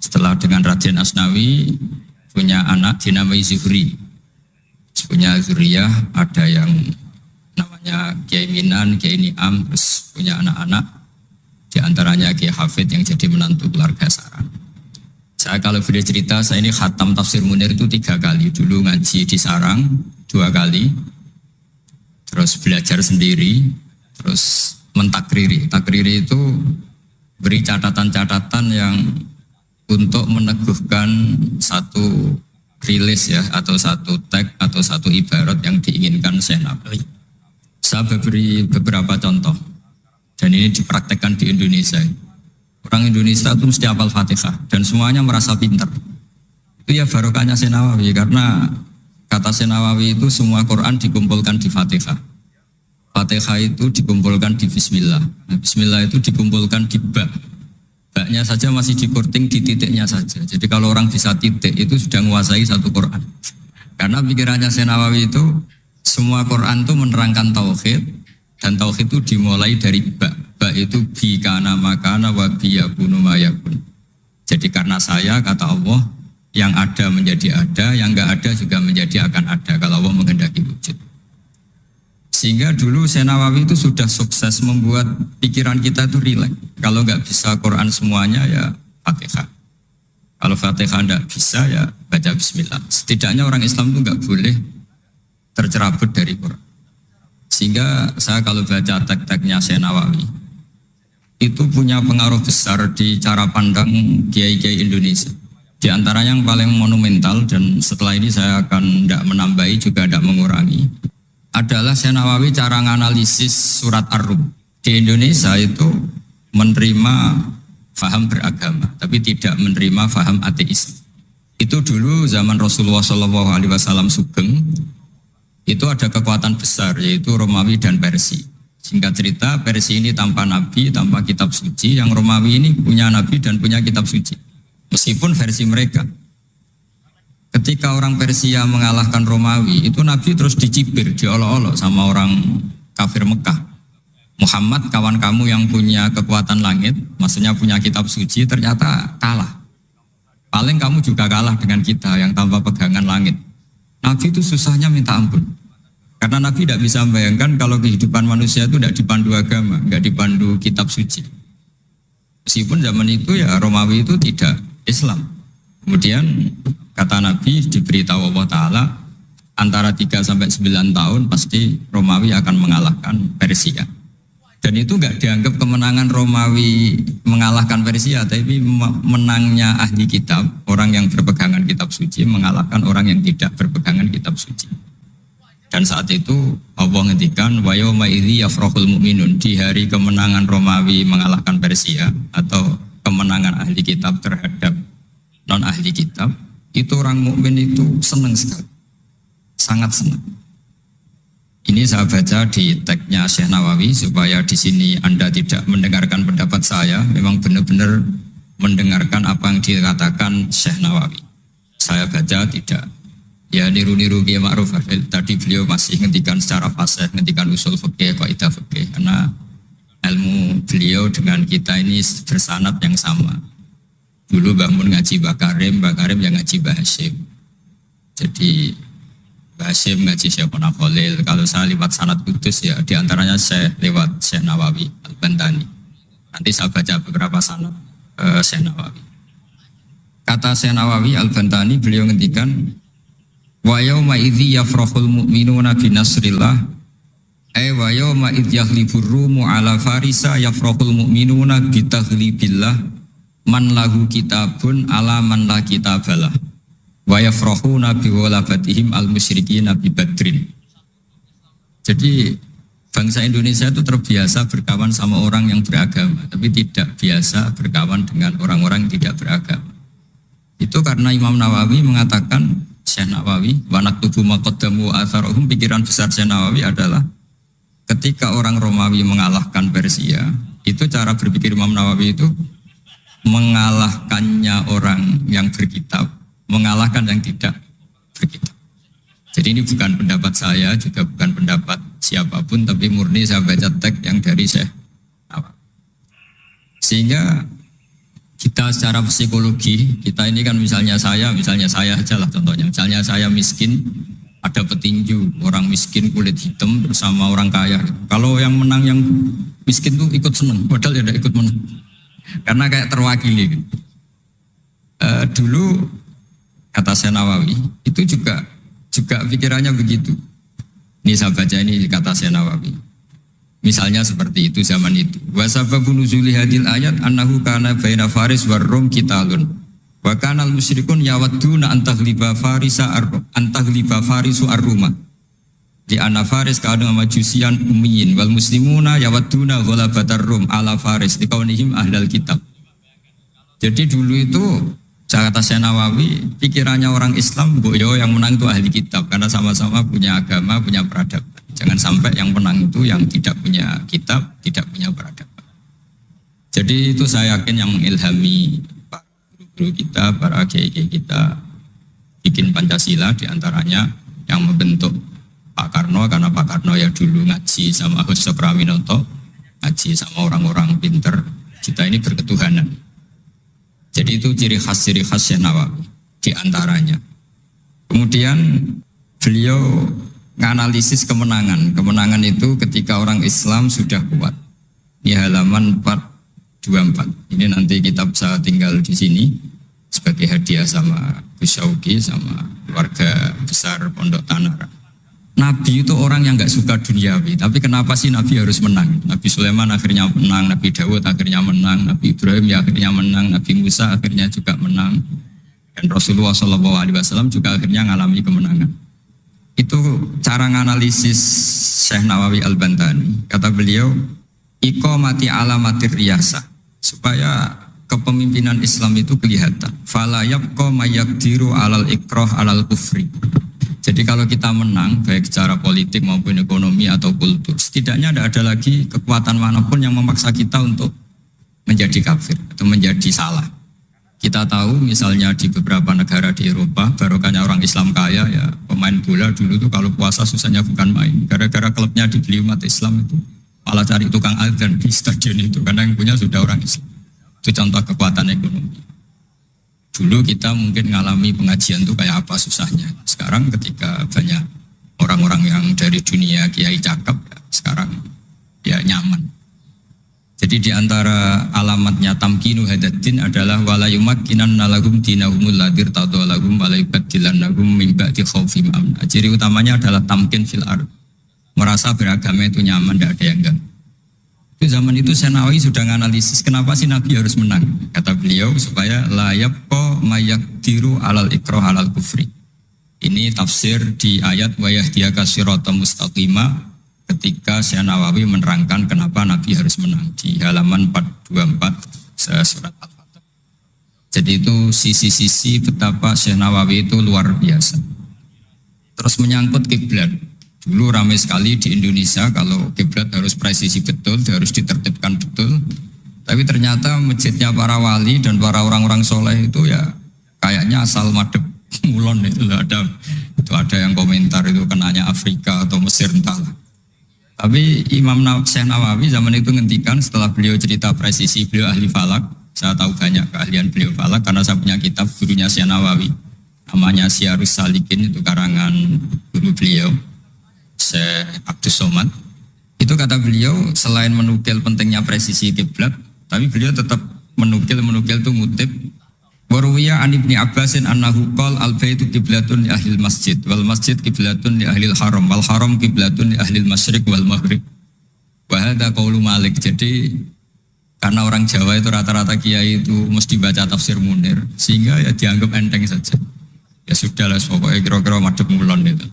Setelah dengan Raden Asnawi punya anak dinamai Zuhri. Punya zuriyah, ada yang namanya Kiai Minan, Kiai Niam, terus punya anak-anak, di antaranya Kiai Hafid yang jadi menantu keluarga Sarang. Saya kalau boleh cerita, saya ini khatam Tafsir Munir itu 3 kali. Dulu ngaji di Sarang 2 kali, terus belajar sendiri, terus mentakriri. Takriri itu beri catatan-catatan yang untuk meneguhkan satu rilis ya, atau satu tag atau satu ibarat yang diinginkan Syekh Nawawi. Saya beri beberapa contoh dan ini dipraktekkan di Indonesia. Orang Indonesia itu mesti hafal Fatihah dan semuanya merasa pintar. Itu ya barokahnya Syekh Nawawi, karena kata Syekh Nawawi itu semua Quran dikumpulkan di Fatihah. Fatihah itu dikumpulkan di Bismillah. Bismillah itu dikumpulkan di Ba. Baknya saja masih dikorting di titiknya saja. Jadi kalau orang bisa titik itu sudah menguasai satu Quran. Karena pikirannya Syekh Nawawi itu semua Quran itu menerangkan tauhid, dan tauhid itu dimulai dari ba. Ba itu bi kana makana wa bi yakunu ma yakun. Jadi karena saya, kata Allah, yang ada menjadi ada, yang enggak ada juga menjadi akan ada kalau Allah menghendaki wujud. Sehingga dulu Syekh Nawawi itu sudah sukses membuat pikiran kita itu rileks. Kalau nggak bisa Quran semuanya ya Fatihah. Kalau Fatihah nggak bisa ya baca Bismillah. Setidaknya orang Islam itu nggak boleh tercerabut dari Quran. Sehingga saya kalau baca teks-teksnya Syekh Nawawi itu punya pengaruh besar di cara pandang kiai-kiai Indonesia. Di antaranya yang paling monumental, dan setelah ini saya akan tidak menambahi juga tidak mengurangi, adalah Syekh Nawawi cara menganalisis surat Ar-Rum. Di Indonesia itu menerima faham beragama, tapi tidak menerima faham ateis. Itu dulu zaman Rasulullah SAW sugeng, itu ada kekuatan besar yaitu Romawi dan Persia. Singkat cerita, Persia ini tanpa nabi, tanpa kitab suci, yang Romawi ini punya nabi dan punya kitab suci, meskipun versi mereka. Ketika orang Persia mengalahkan Romawi, itu Nabi terus dicibir, diolok-olok sama orang kafir Mekah. Muhammad, kawan kamu yang punya kekuatan langit, maksudnya punya kitab suci, ternyata kalah. Paling kamu juga kalah dengan kita yang tanpa pegangan langit. Nabi itu susahnya minta ampun. Karena Nabi tidak bisa membayangkan kalau kehidupan manusia itu tidak dipandu agama, tidak dipandu kitab suci. Meskipun zaman itu ya Romawi itu tidak Islam. Kemudian kata Nabi, diberitahu Allah Ta'ala, antara 3 sampai 9 tahun pasti Romawi akan mengalahkan Persia. Dan itu enggak dianggap kemenangan Romawi mengalahkan Persia, tapi menangnya ahli kitab, orang yang berpegangan kitab suci mengalahkan orang yang tidak berpegangan kitab suci. Dan saat itu Allah ngendikan, wa yauma idzi yafrahul mu'minun, di hari kemenangan Romawi mengalahkan Persia atau kemenangan ahli kitab terhadap non ahli kitab, itu orang mukmin itu senang sekali, sangat senang. Ini saya baca di teksnya Syekh Nawawi supaya di sini Anda tidak mendengarkan pendapat saya, memang benar-benar mendengarkan apa yang dikatakan Syekh Nawawi. Saya baca tidak ya niru-niru Kiai Ma'ruf. Tadi beliau masih ngendikan secara fasih, ngendikan usul fikih, kaidah fikih, karena ilmu beliau dengan kita ini bersanad yang sama. Dulu Mbah Mun ngaji Mbah Karim yang ngaji Mbah Hasyim. Jadi Mbah Hasyim ngaji Syekh Khalil. Kalau saya lewat sanad kudus ya diantaranya saya lewat Syekh Nawawi Al-Bantani. Nanti saya baca beberapa sanad Syekh Nawawi. Kata Syekh Nawawi Al-Bantani, beliau ngendikan, wa yauma idzi yafrahul mu'minuna bi nasrillah, wa yauma idz yaghlibur rumu ala farisa yafrahul mu'minuna bi taghlibillah man lahu kitabun ala man la kitabalah. wa yafrahuna bi walabatihim al musyrikin bi badrin. Jadi bangsa Indonesia itu terbiasa berkawan sama orang yang beragama, tapi tidak biasa berkawan dengan orang-orang yang tidak beragama. Itu karena Imam Nawawi mengatakan, Syekh Nawawi, wa naktubu ma qaddamu atharohum, pikiran besar Syekh Nawawi adalah ketika orang Romawi mengalahkan Persia, itu cara berpikir Imam Nawawi itu mengalahkannya orang yang berkitab, mengalahkan yang tidak berkitab. Jadi ini bukan pendapat saya, juga bukan pendapat siapapun, tapi murni saya baca teks yang dari Syekh Nawawi. Sehingga kita secara psikologi, kita ini kan misalnya saya aja lah contohnya, misalnya saya miskin, ada petinju, orang miskin kulit hitam bersama orang kaya. Kalau yang menang yang miskin tuh ikut seneng, padahal ya tidak ikut menang, karena kayak terwakili. Dulu kata Syekh Nawawi itu juga pikirannya begitu. Ini saya baca ini kata Syekh Nawawi. Misalnya seperti itu zaman itu. Wa sababu nuzuli hadil ayat annahu kana baina Faris war Rum qitalun. Wa kana al musyrikun yawadduna antaghliba farisu ar-Ruma. Di anna Faris kadang majusian ummiyin wal muslimuna yawadduna ghalabatar Rum ala Faris liqaunihim ahlal kitab. Jadi dulu itu kata Syekh Nawawi, pikirannya orang Islam, boyo yang menang itu ahli kitab karena sama-sama punya agama, punya peradaban. Jangan sampai yang menang itu yang tidak punya kitab, tidak punya peradaban. Jadi itu saya yakin yang mengilhami para guru-guru kita, para kiai-kiai kita bikin Pancasila, diantaranya yang membentuk Pak Karno, karena Pak Karno ya dulu ngaji sama Hussein Praminoto, ngaji sama orang-orang pinter. Kita ini berketuhanan. Jadi itu ciri khas Syekh Nawawi diantaranya. Kemudian beliau menganalisis kemenangan. Kemenangan itu ketika orang Islam sudah kuat. Ini halaman 424. Ini nanti kita bisa tinggal di sini sebagai hadiah sama Gus Syauqi sama keluarga besar Pondok Tanara. Nabi itu orang yang nggak suka duniawi, tapi kenapa sih Nabi harus menang? Nabi Sulaiman akhirnya menang, Nabi Dawud akhirnya menang, Nabi Ibrahim ya akhirnya menang, Nabi Musa akhirnya juga menang, dan Rasulullah SAW juga akhirnya mengalami kemenangan. Itu cara menganalisis Syekh Nawawi Al-Bantani. Kata beliau, iqamati alamatir riyasah, supaya kepemimpinan Islam itu kelihatan. Fala yabqa mayaqdiru alal ikrah alal kufri. Jadi kalau kita menang, baik secara politik maupun ekonomi atau kultur, setidaknya tidak ada lagi kekuatan manapun yang memaksa kita untuk menjadi kafir atau menjadi salah. Kita tahu misalnya di beberapa negara di Eropa, barokahnya orang Islam kaya, ya pemain bola dulu tuh kalau puasa susahnya bukan main. Gara-gara klubnya dibeli umat Islam itu, malah cari tukang adzan di stadion itu, karena yang punya sudah orang Islam. Itu contoh kekuatan ekonomi. Dulu kita mungkin ngalami pengajian itu kayak apa susahnya. Sekarang ketika banyak orang-orang yang dari dunia kiai cakep, ya sekarang ya nyaman. Jadi di antara alamatnya tamkinu hadatin adalah wala yumakkinanna lahum dinahumul ladir tadallahum wala yubaddilannahum min ba'di khaufihim amna. Ciri utamanya adalah tamkin fil ard. Merasa beragama itu nyaman, tidak ada yang ganggu. Itu zaman itu Syekh Nawawi sudah menganalisis kenapa sih Nabi harus menang. Kata beliau supaya la yabqa mayaqdiru alal ikrah alal kufri. Ini tafsir di ayat wa yahdiyaka siratan mustaqima ketika Syekh Nawawi menerangkan kenapa Nabi harus menang di halaman 424 surat Al-Fatih. Jadi itu sisi-sisi betapa Syekh Nawawi itu luar biasa. Terus menyangkut kiblat. Dulu ramai sekali di Indonesia kalau kiblat harus presisi betul, harus ditertibkan betul. Tapi ternyata masjidnya para wali dan para orang-orang soleh itu ya kayaknya asal madep mulon itu ada yang komentar itu kenanya Afrika atau Mesir entahlah. Tapi Imam Syekh Nawawi zaman itu ngendikan setelah beliau cerita presisi, beliau ahli falak. Saya tahu banyak keahlian beliau falak karena saya punya kitab gurunya Syekh Nawawi. Namanya Syiarus Salikin, itu karangan guru beliau. Syekh Abdus Somad. Itu kata beliau selain menukil pentingnya presisi kiblat, tapi beliau tetap menukil itu ngutip waruwiya an Ibni Abbasin annahu qala al-baitu qiblatun li ahlil masjid wal masjid qiblatun li ahlil haram wal haram qiblatun li ahlil masyriq wal maghrib. Wa hadza qaulu Malik. Jadi karena orang Jawa itu rata-rata kiai itu mesti baca tafsir Munir sehingga ya dianggap enteng saja. Ya sudah lah, pokoknya kira-kira madhep ngulon itu.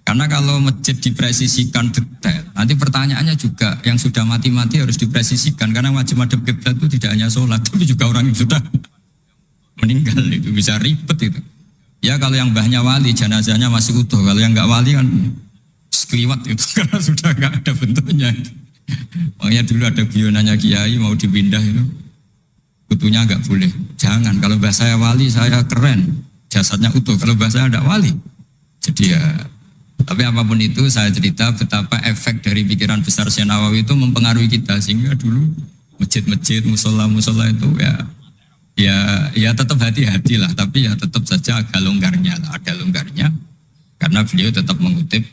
Karena kalau masjid dipresisikan detail, nanti pertanyaannya juga yang sudah mati-mati harus dipresisikan. Karena wajib madhep kiblat itu tidak hanya sholat, tapi juga orang yang sudah meninggal itu bisa ribet itu. Ya kalau yang mbahnya wali, jenazahnya masih utuh. Kalau yang enggak wali kan sekeliwat itu karena sudah enggak ada bentuknya. Makanya dulu ada guyonannya kiai mau dipindah itu, kutunya enggak boleh. Jangan, kalau mbah saya wali saya keren, jasadnya utuh. Kalau mbah saya enggak wali, jadi ya. Tapi apapun itu saya cerita betapa efek dari pikiran besar Syekh Nawawi itu mempengaruhi kita sehingga dulu masjid-masjid, musola-musola itu ya tetap hati-hati lah, tapi ya tetap saja agak longgarnya lah, ada longgarnya karena beliau tetap mengutip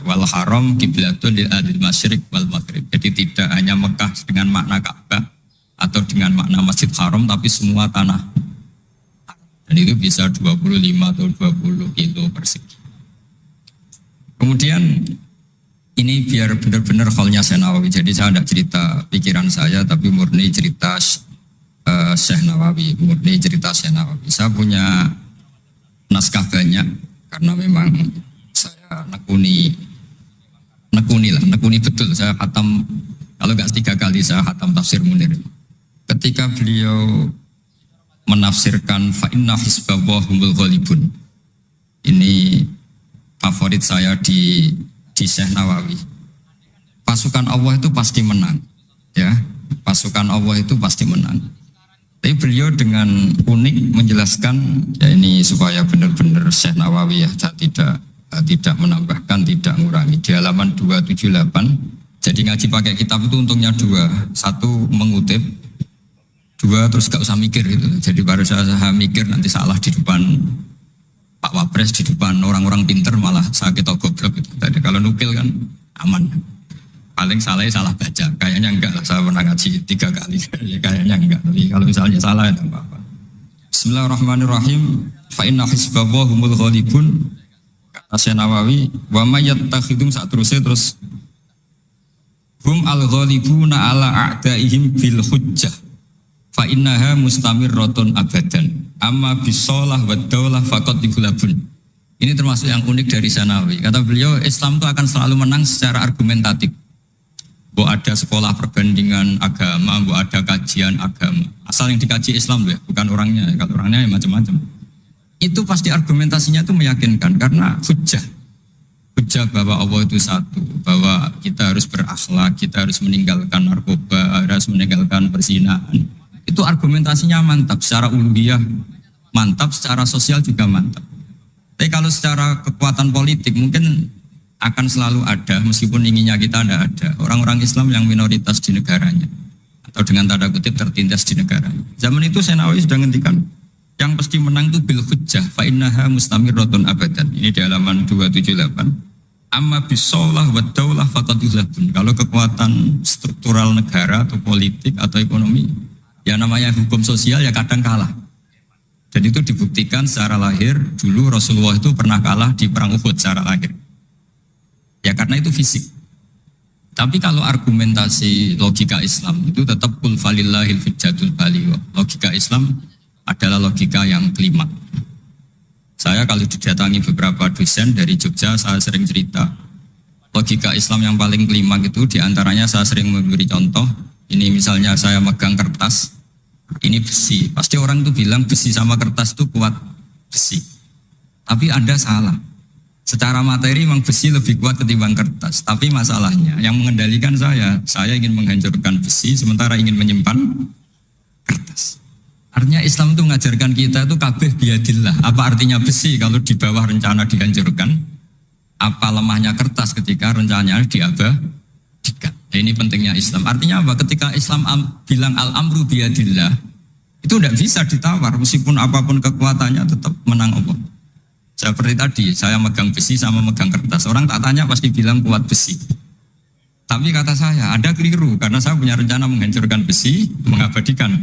wal haram qiblatun lil adil masyriq wal maghrib. Jadi tidak hanya Mekah dengan makna Ka'bah atau dengan makna Masjid Haram, tapi semua tanah. Dan itu bisa 25 atau 20 kilo persegi. Kemudian ini biar benar-benar halnya Syekh Nawawi. Jadi saya tidak cerita pikiran saya, tapi murni cerita Syekh Nawawi, murni cerita Syekh Nawawi. Saya punya naskah banyak karena memang saya nekuni betul. Saya khatam, kalau nggak 3 kali saya khatam tafsir Munir. Ketika beliau menafsirkan fa inna hizballahi humul ghalibun. Ini favorit saya di Syekh Nawawi. Pasukan Allah itu pasti menang, ya. Pasukan Allah itu pasti menang. Tapi beliau dengan unik menjelaskan, ya ini supaya benar-benar Syekh Nawawi ya, tidak menambahkan, tidak mengurangi. Di halaman 278. Jadi ngaji pakai kitab itu untungnya 2. 1 mengutip, 2 terus gak usah mikir gitu. Jadi baru saya mikir nanti salah di depan Pak Wapres, di depan orang-orang pinter malah sakit atau goblok gitu. Tadi kalau nukil kan aman. Paling salah baca. Kayaknya enggak lah, saya pernah ngaji 3 kali. Kayaknya enggak. Tapi kalau misalnya salah itu apa-apa. Bismillahirrahmanirrahim. Fa inna hizballahi humul ghalibun. Kata Syekh Nawawi, wa may yattakhidum terus hum al-ghalibuna ala a'daihim bil hujjah. Fa innaha mustamirratun abadan. Amma bisolah wa daulah faqad dibulabun. Ini termasuk yang unik dari Syekh Nawawi. Kata beliau, Islam itu akan selalu menang secara argumentatif. Bahwa ada sekolah perbandingan agama, bahwa ada kajian agama. Asal yang dikaji Islam ya, bukan orangnya. Kalau orangnya ya macam-macam. Itu pasti argumentasinya itu meyakinkan karena hujjah. Hujjah bahwa Allah itu satu, bahwa kita harus berakhlak, kita harus meninggalkan narkoba, harus meninggalkan perzinahan. Itu argumentasinya mantap, secara uluhiyah mantap, secara sosial juga mantap. Tapi kalau secara kekuatan politik mungkin akan selalu ada, meskipun inginnya kita tidak ada, orang-orang Islam yang minoritas di negaranya atau dengan tanda kutip tertindas di negaranya. Zaman itu Syekh Nawawi sudah ngendikan yang pasti menang itu bil hujjah fa innaha mustamirratun abadan. Ini di halaman 278. Amma bisolah wa daulah faqad yuzlabun. Kalau kekuatan struktural negara atau politik atau ekonomi, ya namanya hukum sosial ya kadang kalah. Dan itu dibuktikan secara lahir. Dulu Rasulullah itu pernah kalah di perang Uhud secara lahir. Ya karena itu fisik. Tapi kalau argumentasi logika Islam itu tetap qul falillahil hujjatul baligh. Logika Islam adalah logika yang kelima. Saya kalau didatangi beberapa dosen dari Jogja, saya sering cerita logika Islam yang paling kelima itu diantaranya saya sering memberi contoh. Ini misalnya saya megang kertas, ini besi. Pasti orang tuh bilang besi sama kertas itu kuat besi. Tapi Anda salah. Secara materi memang besi lebih kuat ketimbang kertas. Tapi masalahnya yang mengendalikan saya ingin menghancurkan besi sementara ingin menyimpan kertas. Artinya Islam itu mengajarkan kita itu kabeh biadillah. Apa artinya besi kalau di bawah rencana dihancurkan? Apa lemahnya kertas ketika rencananya diabadikan? Nah, ini pentingnya Islam. Artinya apa? Ketika Islam bilang al-amru biadillah, itu tidak bisa ditawar. Meskipun apapun kekuatannya tetap menang Allah. Seperti tadi, saya megang besi sama megang kertas. Orang tak tanya pasti bilang kuat besi. Tapi kata saya, Anda keliru. Karena saya punya rencana menghancurkan besi, mengabadikan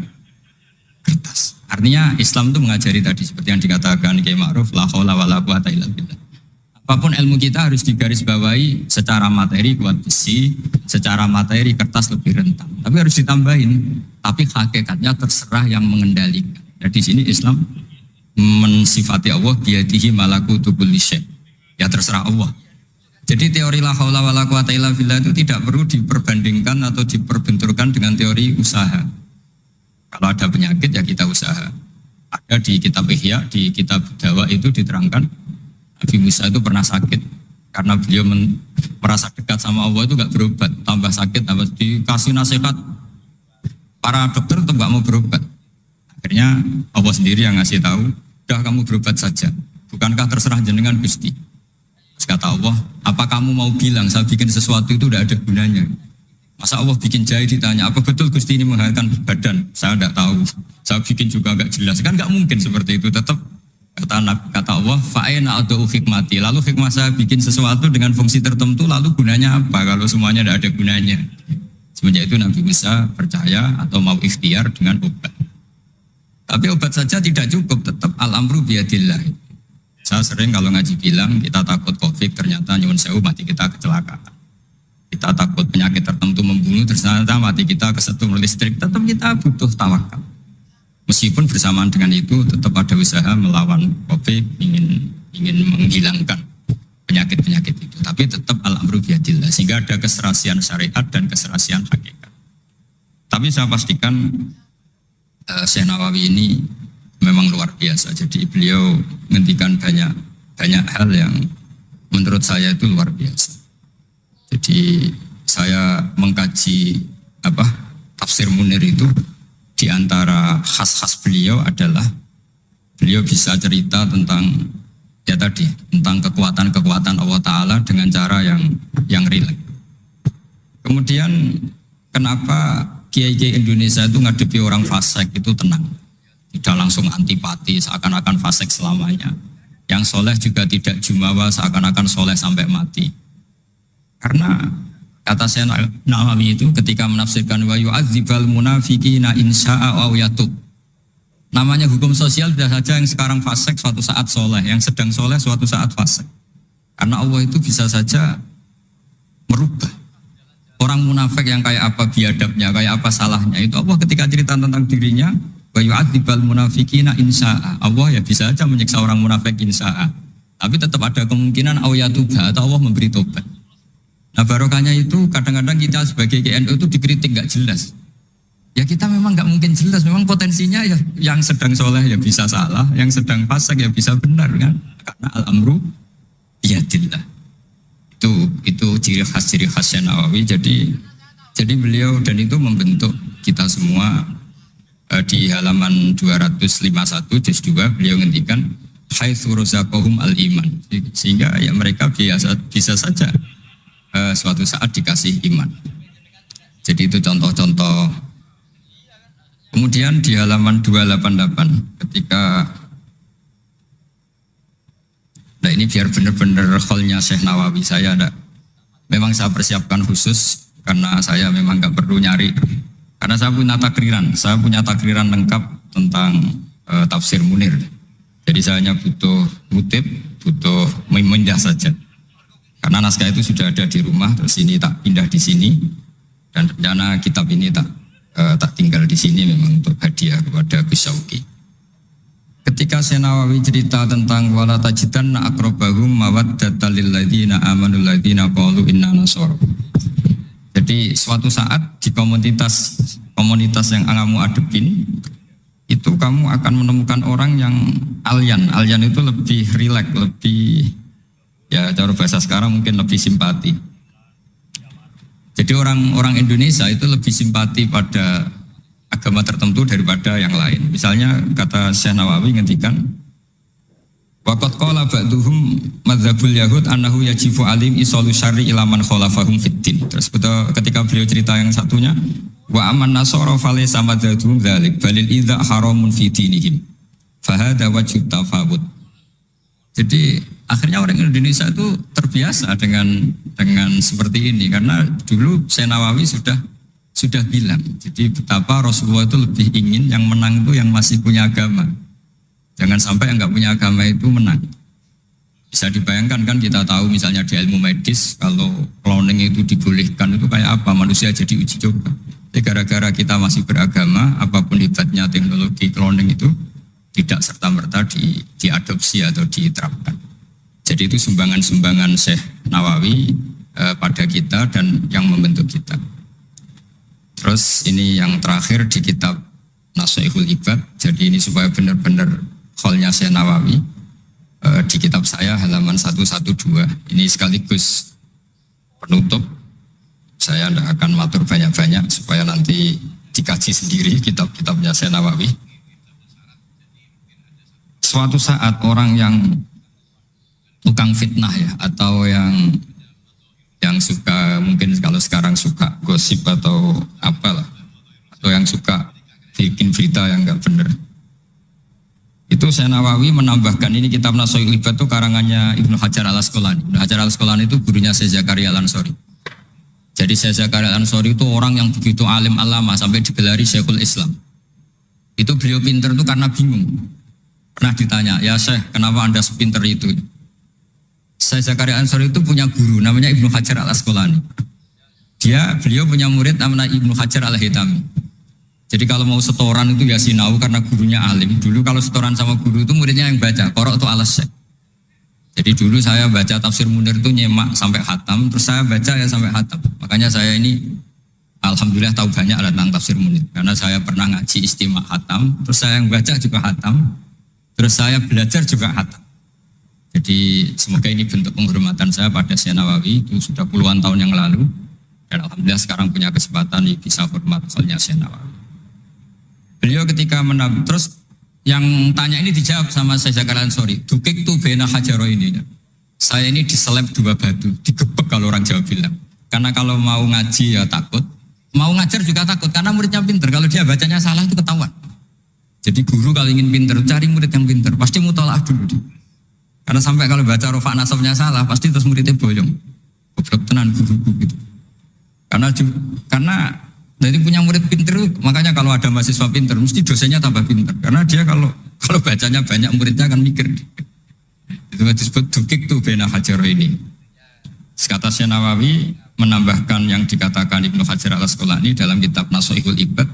kertas. Artinya Islam itu mengajari tadi seperti yang dikatakan Kiai Ma'ruf, la haula wala quwata illa billah. Apapun ilmu kita harus digarisbawahi secara materi kuat besi, secara materi kertas lebih rentan. Tapi harus ditambahin. Tapi hakikatnya terserah yang mengendalikan. Nah, di sini Islam mensifati Allah biyadihi malakutu kulli syai'. Ya terserah Allah. Jadi teori la haula wala quwata illa billah itu tidak perlu diperbandingkan atau diperbenturkan dengan teori usaha. Kalau ada penyakit ya kita usaha. Ada di kitab Ihya, di kitab Dawa itu diterangkan Nabi Musa itu pernah sakit karena beliau merasa dekat sama Allah itu gak berobat, tambah sakit, tambah dikasih nasihat. Para dokter tetap gak mau berobat. Akhirnya Allah sendiri yang ngasih tahu, udah kamu berobat saja. Bukankah terserah jenengan Gusti? Terus kata Allah, apa kamu mau bilang saya bikin sesuatu itu udah ada gunanya? Masa Allah bikin jahe ditanya, apa betul Gusti ini menghasilkan badan? Saya tidak tahu. Saya bikin juga enggak jelas. Kan enggak mungkin seperti itu. Tetap kata Allah, fa'ina adu hikmati. Lalu hikmah saya bikin sesuatu dengan fungsi tertentu, lalu gunanya apa? Kalau semuanya tidak ada gunanya. Semenjak itu Nabi Musa percaya atau mau ikhtiar dengan obat. Tapi obat saja tidak cukup. Tetap al-amru biyadillah. Saya sering kalau ngaji bilang, kita takut COVID, ternyata nyuwun sewu mati kita kecelakaan. Kita takut penyakit tertentu membunuh, ternyata mati kita kesetrum listrik. Tetap kita butuh tawakal. Meskipun bersamaan dengan itu tetap ada usaha melawan COVID, ingin menghilangkan penyakit-penyakit itu. Tapi tetap al-amru biyadillah, sehingga ada keserasian syariat dan keserasian hakikat. Tapi saya pastikan Syekh Nawawi ini memang luar biasa. Jadi beliau menghentikan banyak hal yang menurut saya itu luar biasa. Jadi saya mengkaji tafsir Munir itu, di antara khas-khas beliau adalah beliau bisa cerita tentang tentang kekuatan-kekuatan Allah Ta'ala dengan cara yang rileks. Kemudian kenapa kiai-kiai Indonesia itu ngadepi orang fasik itu tenang, tidak langsung antipati seakan-akan fasik selamanya. Yang soleh juga tidak jumawa seakan-akan soleh sampai mati. Karena kata Syekh Nawawi itu ketika menafsirkan wa yu'adzibal munafiqina insya'a aw yatub. Namanya hukum sosial sudah saja yang sekarang fasik suatu saat soleh, yang sedang soleh suatu saat fasik. Karena Allah itu bisa saja merubah. Orang munafik yang kayak apa biadabnya, kayak apa salahnya, itu Allah ketika cerita tentang dirinya wa yu'adzibal munafiqina insya'a. Allah ya bisa saja menyiksa orang munafik insya'a. Tapi tetap ada kemungkinan aw yatuba atau Allah memberi tobat. Nah barokahnya itu kadang-kadang kita sebagai GNU itu dikritik gak jelas. Ya kita memang gak mungkin jelas, memang potensinya ya yang sedang soleh ya bisa salah, yang sedang fasik ya bisa benar kan. Karena al-amru biyadillah. Itu ciri khas Nawawi. Jadi beliau dan itu membentuk kita semua di halaman 251 juz 2 beliau ngendikan haitsu razaqahum al-iman. Sehingga ya mereka bisa saja suatu saat dikasih iman. Jadi itu contoh-contoh. Kemudian di halaman 288 ketika ini biar benar-benar kholnya Syekh Nawawi memang saya persiapkan khusus karena saya memang gak perlu nyari karena saya punya takriran lengkap tentang tafsir Munir. Jadi saya hanya butuh memindah saja. Karena naskah itu sudah ada di rumah, terus ini tak pindah di sini, dan rencana kitab ini tak tinggal di sini memang untuk hadiah kepada Gus Syauqi. Ketika Syekh Nawawi cerita tentang wala tajidanna aqrabahum mawaddatan lil ladzina amanu ladzina qalu inna nasara. Jadi suatu saat di komunitas yang kamu adepin, itu kamu akan menemukan orang yang alyan itu lebih rileks, lebih ya cara bahasa sekarang mungkin lebih simpati. Jadi orang Indonesia itu lebih simpati pada agama tertentu daripada yang lain. Misalnya kata Syekh Nawawi ngendikan waqad qala ba'duhum madzhabul yahud annahu yajibu alim isalu syarri ila man khalafahum fiddin. Terus ketika beliau cerita yang satunya wa aman nasara falaysa madzhabum dzalik balil idza haramun fi dinihim fa hadza wajhu tafawud. Jadi akhirnya orang Indonesia itu terbiasa dengan seperti ini karena dulu Syekh Nawawi sudah bilang. Jadi betapa Rasulullah itu lebih ingin yang menang itu yang masih punya agama. Jangan sampai yang nggak punya agama itu menang. Bisa dibayangkan kan kita tahu misalnya di ilmu medis kalau cloning itu dibolehkan itu kayak apa manusia jadi uji coba. Jadi gara-gara kita masih beragama apapun hebatnya teknologi cloning itu tidak serta-merta diadopsi atau diterapkan. Jadi itu sumbangan-sumbangan Syekh Nawawi pada kita dan yang membentuk kita. Terus ini yang terakhir di kitab Nashihul Ibad. Jadi ini supaya benar-benar kholnya Syekh Nawawi di kitab saya halaman 112. Ini sekaligus penutup. Saya tidak akan matur banyak-banyak supaya nanti dikaji sendiri kitab-kitabnya Syekh Nawawi. Suatu saat orang yang tukang fitnah ya, atau yang suka, mungkin kalau sekarang suka gosip atau apalah, atau yang suka bikin berita yang enggak benar, itu Syekh Nawawi menambahkan, ini kitab Nashihul Ibad itu karangannya Ibnu Hajar al-Asqalani. Ibnu Hajar al-Asqalani itu gurunya Syekh Zakaria al-Ansori. Jadi Syekh Zakaria al-Ansori itu orang yang begitu alim alama sampai digelari Syekhul Islam. Itu beliau pinter itu karena bingung. Pernah ditanya, ya Syekh, kenapa Anda sepinter itu? Syekh Zakaria al-Ansori itu punya guru namanya Ibnu Hajar al-Asqalani. Beliau punya murid namanya Ibnu Hajar al-Hitami. Jadi kalau mau setoran itu ya sinau karena gurunya alim. Dulu kalau setoran sama guru itu muridnya yang baca, korok itu alas Syekh. Jadi dulu saya baca tafsir Munir itu nyemak sampai khatam, terus saya baca ya sampai khatam. Makanya saya ini alhamdulillah tahu banyak tentang tafsir Munir. Karena saya pernah ngaji istimak khatam, terus saya yang baca juga khatam, terus saya belajar juga khatam. Jadi semoga ini bentuk penghormatan saya pada Syekh Nawawi, itu sudah puluhan tahun yang lalu. Dan alhamdulillah sekarang punya kesempatan bisa hormat soalnya Syekh Nawawi. Beliau ketika terus yang tanya ini dijawab sama Syekh Zakaria al-Ansori. Dukik tu bena hajaro ini. Saya ini diseleb 2 batu, digebek kalau orang Jawa bilang. Karena kalau mau ngaji ya takut, mau ngajar juga takut karena muridnya pinter. Kalau dia bacanya salah itu ketahuan. Jadi guru kalau ingin pinter cari murid yang pinter, pasti mutolaah dulu. Karena sampai kalau baca rofa nasabnya salah, pasti terus muridnya boyong. Goblok tenan guru gitu. Karena dari punya murid pinter, makanya kalau ada mahasiswa pinter, mesti dosennya tambah pinter. Karena dia kalau bacanya banyak, muridnya akan mikir. Itu disebut dukik tu bena hajaro ini. Kata Syekh Nawawi menambahkan yang dikatakan Ibnu Hajar al-Asqalani dalam kitab Nashihul Ibad.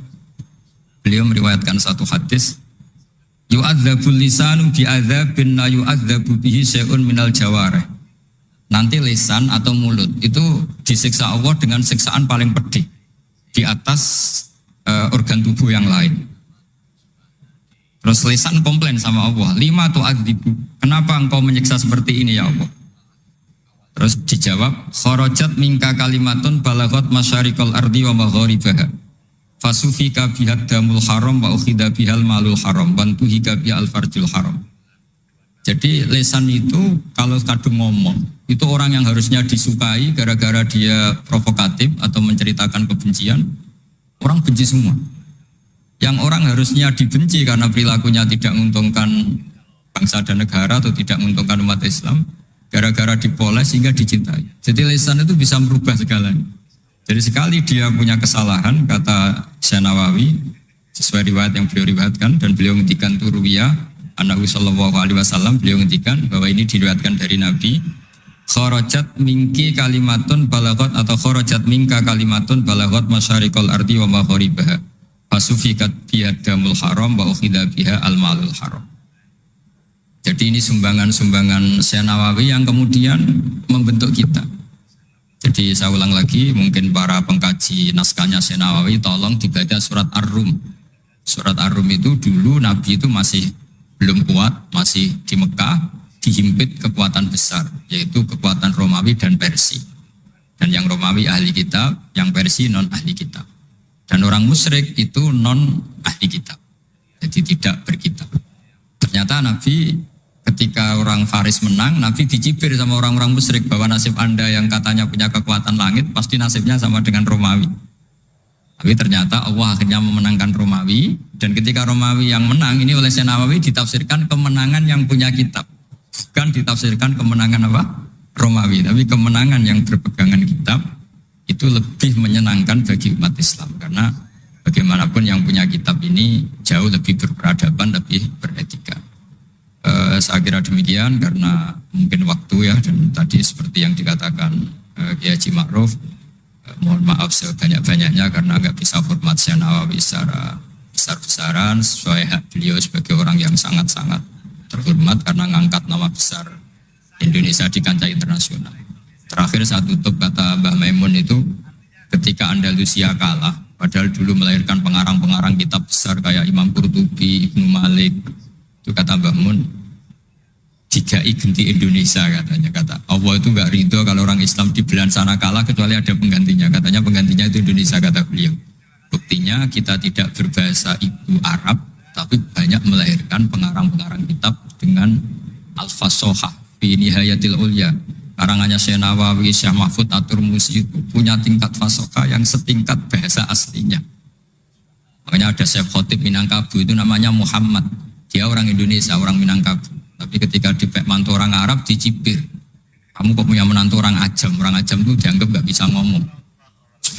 Beliau meriwayatkan satu hadis. Yu'adzabul lisanu bi'adzabin la yu'adzabu bihi syai'un minal jawarih. Nanti lisan atau mulut itu disiksa Allah dengan siksaan paling pedih di atas organ tubuh yang lain. Terus lisan komplain sama Allah, lima tu'adzibu, kenapa engkau menyiksa seperti ini ya Allah? Terus dijawab, kharajat minka kalimatun balaghat masyariqal ardi wa magharibaha. Fasufika bihad damul haram wa ukhida bihal malul haram bantuhika bihal farjul haram. Jadi lisan itu kalau kadung ngomong, itu orang yang harusnya disukai gara-gara dia provokatif atau menceritakan kebencian, orang benci semua. Yang orang harusnya dibenci karena perilakunya tidak menguntungkan bangsa dan negara atau tidak menguntungkan umat Islam, gara-gara dipoles sehingga dicintai. Jadi lisan itu bisa merubah segalanya. Jadi sekali dia punya kesalahan, kata Syekh Nawawi, sesuai riwayat yang beliau riwayatkan, dan beliau ngendikan turuwiyah, Nabi sallallahu alaihi wasallam, beliau ngendikan bahwa ini diriwayatkan dari Nabi, kharajat minki kalimatun balaghat atau kharajat minka kalimatun balaghat masyariqal ardi wa magharibaha. Fasufikat biyadamul haram wa ukhidha biha al-malul haram. Jadi ini sumbangan-sumbangan Syekh Nawawi yang kemudian membentuk kita. Jadi saya ulang lagi, mungkin para pengkaji naskahnya Syekh Nawawi tolong dibaca surat Ar-Rum. Surat Ar-Rum itu dulu Nabi itu masih belum kuat, masih di Mekah, dihimpit kekuatan besar, yaitu kekuatan Romawi dan Persia. Dan yang Romawi ahli kitab, yang Persia non ahli kitab. Dan orang musyrik itu non ahli kitab, jadi tidak berkitab. Ternyata Nabi ketika orang Faris menang, Nabi dicibir sama orang-orang musyrik bahwa nasib anda yang katanya punya kekuatan langit, pasti nasibnya sama dengan Romawi. Tapi ternyata Allah akhirnya memenangkan Romawi, dan ketika Romawi yang menang, ini oleh Syekh Nawawi ditafsirkan kemenangan yang punya kitab. Bukan ditafsirkan kemenangan apa? Romawi, tapi kemenangan yang berpegangan kitab, itu lebih menyenangkan bagi umat Islam. Karena bagaimanapun yang punya kitab ini jauh lebih berperadaban, lebih beretika. Saya kira demikian karena mungkin waktu ya, dan tadi seperti yang dikatakan Kiai Haji Ma'ruf, mohon maaf sebanyak-banyaknya karena nggak bisa hormat Syekh Nawawi secara besar-besaran sesuai hak beliau sebagai orang yang sangat-sangat terhormat karena ngangkat nama besar Indonesia di kancah internasional. Terakhir saya tutup kata Mbah Maimun itu, ketika Andalusia kalah, padahal dulu melahirkan pengarang-pengarang kitab besar kayak Imam Qurtubi, Ibnu Malik, itu kata Mbah Mun, digai ganti Indonesia katanya. Kata Allah itu enggak ridho kalau orang Islam di belahan sana kalah kecuali ada penggantinya. Katanya penggantinya itu Indonesia, kata beliau. Buktinya kita tidak berbahasa ibu Arab, tapi banyak melahirkan pengarang-pengarang kitab dengan al-fasohah fi nihayatil ulya. Karangannya Syekh Nawawi, Syekh Mahfud At-Turmusi itu punya tingkat fasohah yang setingkat bahasa aslinya. Makanya ada Syekh Khotib Minangkabau itu namanya Muhammad. Dia orang Indonesia, orang Minangkabau. Tapi ketika dipek mantu orang Arab dicibir. Kamu kok punya menantu orang Ajam? Orang Ajam itu dianggap gak bisa ngomong.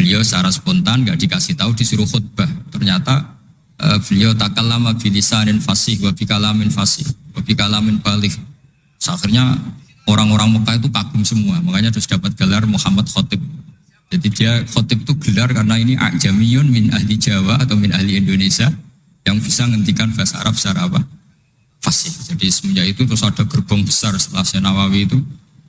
Beliau secara spontan gak dikasih tahu, disuruh khutbah. Ternyata beliau takallama bilisanin fasih wa bikalamin fasih wa bikalamin balik. Akhirnya orang-orang Mekah itu kagum semua. Makanya terus dapat gelar Muhammad Khotib. Jadi dia Khotib itu gelar karena ini ajamiyun min ahli Jawa atau min ahli Indonesia yang bisa menghentikan bahasa Arab secara apa? Fasih. Jadi semenjak itu terus ada gerbong besar setelah Syekh Nawawi itu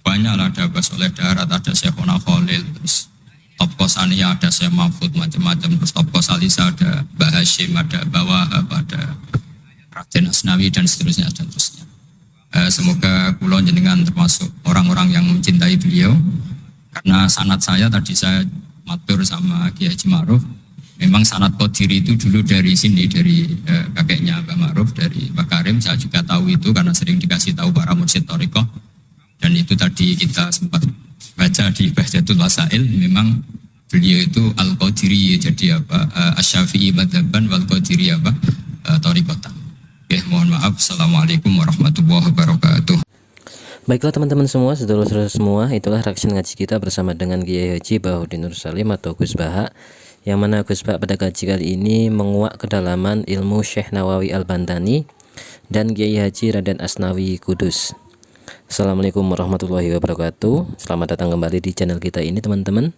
banyak lah, ada Mbah Soleh Darat, ada Syekhona Khalil, terus Top Kosania ada Syekh Mahfud, macam-macam, terus Top Kosalisa ada Mbah Hashim, ada Mbah Wahab, ada Raden Asnawi dan seterusnya dan seterusnya. Semoga kula jenengan termasuk orang-orang yang mencintai beliau, karena sanad saya tadi saya matur sama Kiai Haji Ma'ruf. Memang sanad Qadiri itu dulu dari sini, dari kakeknya Mbak Ma'ruf, dari Pak Karim. Saya juga tahu itu karena sering dikasih tahu para mursyid Thariqah. Dan itu tadi kita sempat baca di Bahjatul Wasail, memang beliau itu Al-Qadiri, jadi apa, Asy-Syafi'i madhaban wal Qadiri apa, Thariqatan. Oke, mohon maaf. Assalamualaikum warahmatullahi wabarakatuh. Baiklah teman-teman semua, saudara-saudara semua, itulah reaction ngaji kita bersama dengan Kiai Haji Bahuddin Nur Salim atau Gus Baha, yang mana Gus Baha pada kaji kali ini menguak kedalaman ilmu Syekh Nawawi Al-Bantani dan Kiai Haji Raden Asnawi Kudus. Assalamualaikum warahmatullahi wabarakatuh. Selamat datang kembali di channel kita ini teman-teman.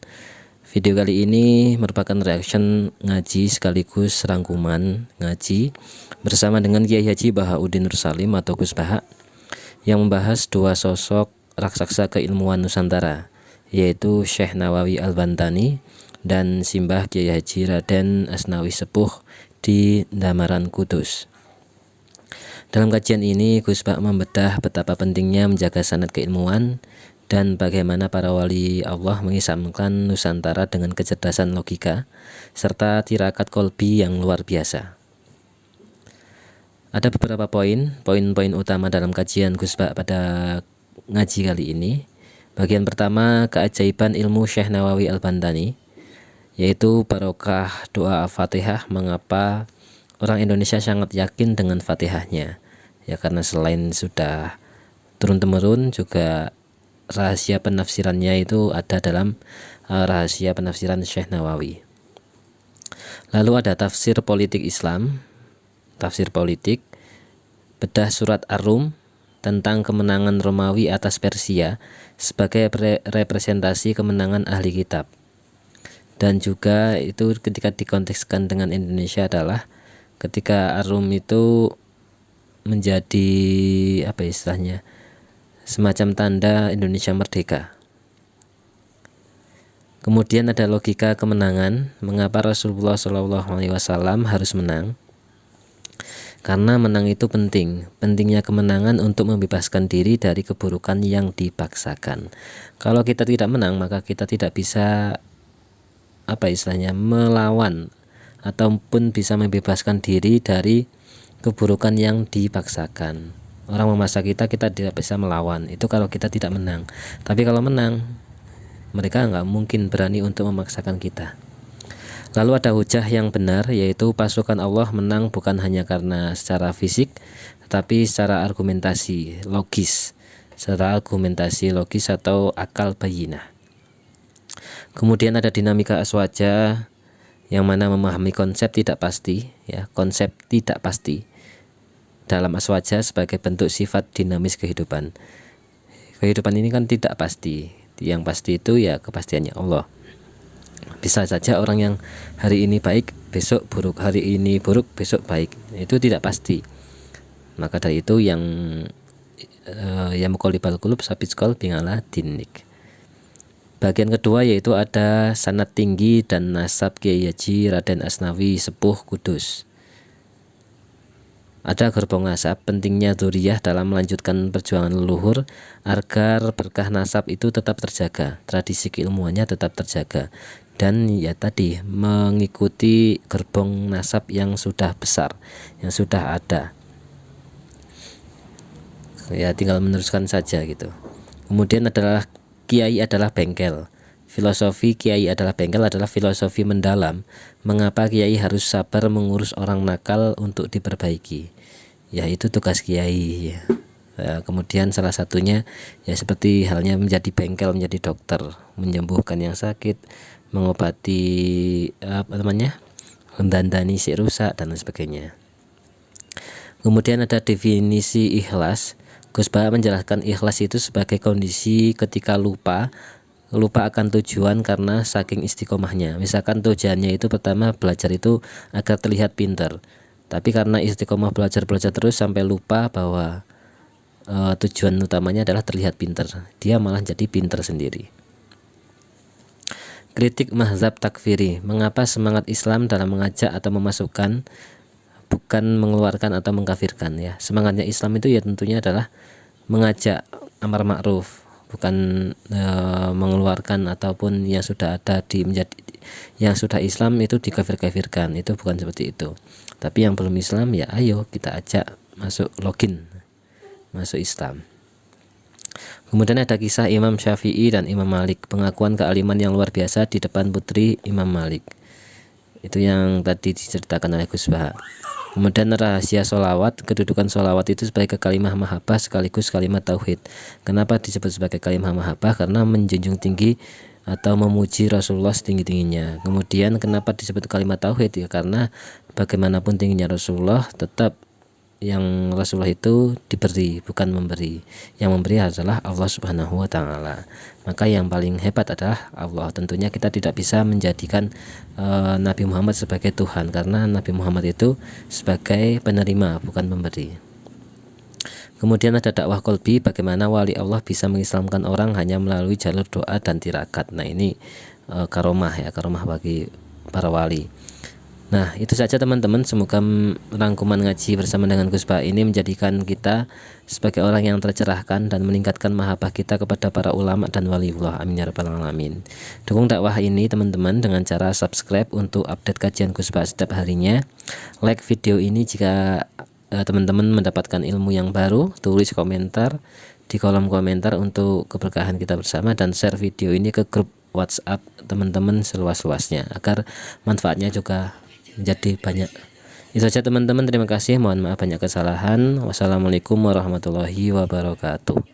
Video kali ini merupakan reaction ngaji sekaligus rangkuman ngaji bersama dengan Kiai Haji Bahuddin Nur Salim atau Gus Baha, yang membahas dua sosok raksasa keilmuan Nusantara, yaitu Syekh Nawawi Al-Bantani dan Simbah Kiai Haji Raden Asnawi Sepuh di Damaran Kudus. Dalam kajian ini Gus Baha membedah betapa pentingnya menjaga sanad keilmuan dan bagaimana para wali Allah mengisamkan Nusantara dengan kecerdasan logika serta tirakat kolbi yang luar biasa. Ada beberapa poin utama dalam kajian Gus Baha pada ngaji kali ini. Bagian pertama, keajaiban ilmu Syekh Nawawi Al-Bantani, yaitu barokah doa Fatihah. Mengapa orang Indonesia sangat yakin dengan Fatihahnya? Ya karena selain sudah turun-temurun, juga rahasia penafsirannya itu ada dalam rahasia penafsiran Syekh Nawawi. Lalu ada tafsir politik Islam, tafsir politik, bedah surat Ar-Rum tentang kemenangan Romawi atas Persia sebagai representasi kemenangan ahli kitab. Dan juga itu ketika dikontekskan dengan Indonesia adalah ketika Ar-Rum itu menjadi apa istilahnya, semacam tanda Indonesia merdeka. Kemudian ada logika kemenangan, mengapa Rasulullah SAW harus menang? Karena menang itu penting. Pentingnya kemenangan untuk membebaskan diri dari keburukan yang dipaksakan. Kalau kita tidak menang, maka kita tidak bisa apa istilahnya melawan ataupun bisa membebaskan diri dari keburukan yang dipaksakan. Orang memaksa kita, kita tidak bisa melawan. Itu kalau kita tidak menang. Tapi kalau menang, mereka nggak mungkin berani untuk memaksakan kita. Lalu ada hujah yang benar, yaitu pasukan Allah menang bukan hanya karena secara fisik, tetapi secara argumentasi logis, atau akal bayinah. Kemudian ada dinamika aswaja, yang mana memahami konsep tidak pasti, ya, konsep tidak pasti dalam aswaja sebagai bentuk sifat dinamis kehidupan. Kehidupan ini kan tidak pasti. Yang pasti itu ya kepastiannya Allah. Bisa saja orang yang hari ini baik besok buruk, hari ini buruk, besok baik. Itu tidak pasti. Maka dari itu yang muqallibal qulub sabit qalbi ala dinik. Bagian kedua yaitu ada sanad tinggi dan nasab Kiai Haji Raden Asnawi Sepuh Kudus. Ada gerbong nasab, pentingnya dzurriyyah dalam melanjutkan perjuangan leluhur agar berkah nasab itu tetap terjaga, tradisi keilmuannya tetap terjaga, dan ya tadi mengikuti gerbong nasab yang sudah besar, yang sudah ada. Ya tinggal meneruskan saja gitu. Kemudian adalah kiai adalah bengkel. Filosofi kiai adalah bengkel adalah filosofi mendalam. Mengapa kiai harus sabar mengurus orang nakal untuk diperbaiki? Ya itu tugas kiai ya. Kemudian salah satunya ya seperti halnya menjadi bengkel, menjadi dokter, menyembuhkan yang sakit, mengobati mendandani si rusak dan lain sebagainya. Kemudian ada definisi ikhlas. Gus Baha menjelaskan ikhlas itu sebagai kondisi ketika lupa akan tujuan karena saking istiqomahnya. Misalkan tujuannya itu pertama belajar itu agar terlihat pintar, tapi karena istiqomah belajar terus sampai lupa bahwa tujuan utamanya adalah terlihat pintar, dia malah jadi pintar sendiri. Kritik mazhab takfiri. Mengapa semangat Islam dalam mengajak atau memasukkan, bukan mengeluarkan atau mengkafirkan ya. Semangatnya Islam itu ya tentunya adalah mengajak amar ma'ruf, bukan mengeluarkan ataupun yang sudah ada yang sudah Islam itu dikafir-kafirkan. Itu bukan seperti itu. Tapi yang belum Islam ya ayo kita ajak masuk masuk Islam. Kemudian ada kisah Imam Syafi'i dan Imam Malik, pengakuan kealiman yang luar biasa di depan putri Imam Malik. Itu yang tadi diceritakan oleh Gus Baha. Kemudian rahasia sholawat, kedudukan sholawat itu sebagai kalimah mahabbah sekaligus kalimat tauhid. Kenapa disebut sebagai kalimah mahabbah? Karena menjunjung tinggi atau memuji Rasulullah setinggi-tingginya. Kemudian kenapa disebut kalimat tauhid? Ya karena bagaimanapun tingginya Rasulullah, tetap yang Rasulullah itu diberi, bukan memberi. Yang memberi adalah Allah Subhanahu wa taala. Maka yang paling hebat adalah Allah. Tentunya kita tidak bisa menjadikan Nabi Muhammad sebagai Tuhan, karena Nabi Muhammad itu sebagai penerima, bukan pemberi. Kemudian ada dakwah qalbi, bagaimana wali Allah bisa mengislamkan orang hanya melalui jalur doa dan tirakat. Nah ini karomah ya, karomah bagi para wali. Nah itu saja teman-teman, semoga rangkuman ngaji bersama dengan Gus Baha ini menjadikan kita sebagai orang yang tercerahkan dan meningkatkan mahabbah kita kepada para ulama dan waliullah, amin ya rabbal alamin. Dukung dakwah ini teman-teman dengan cara subscribe untuk update kajian Gus Baha setiap harinya. Like video ini jika teman-teman mendapatkan ilmu yang baru, tulis komentar di kolom komentar untuk keberkahan kita bersama, dan share video ini ke grup WhatsApp teman-teman seluas-luasnya agar manfaatnya juga menjadi banyak. Itu saja teman-teman, terima kasih, mohon maaf banyak kesalahan. Wassalamualaikum warahmatullahi wabarakatuh.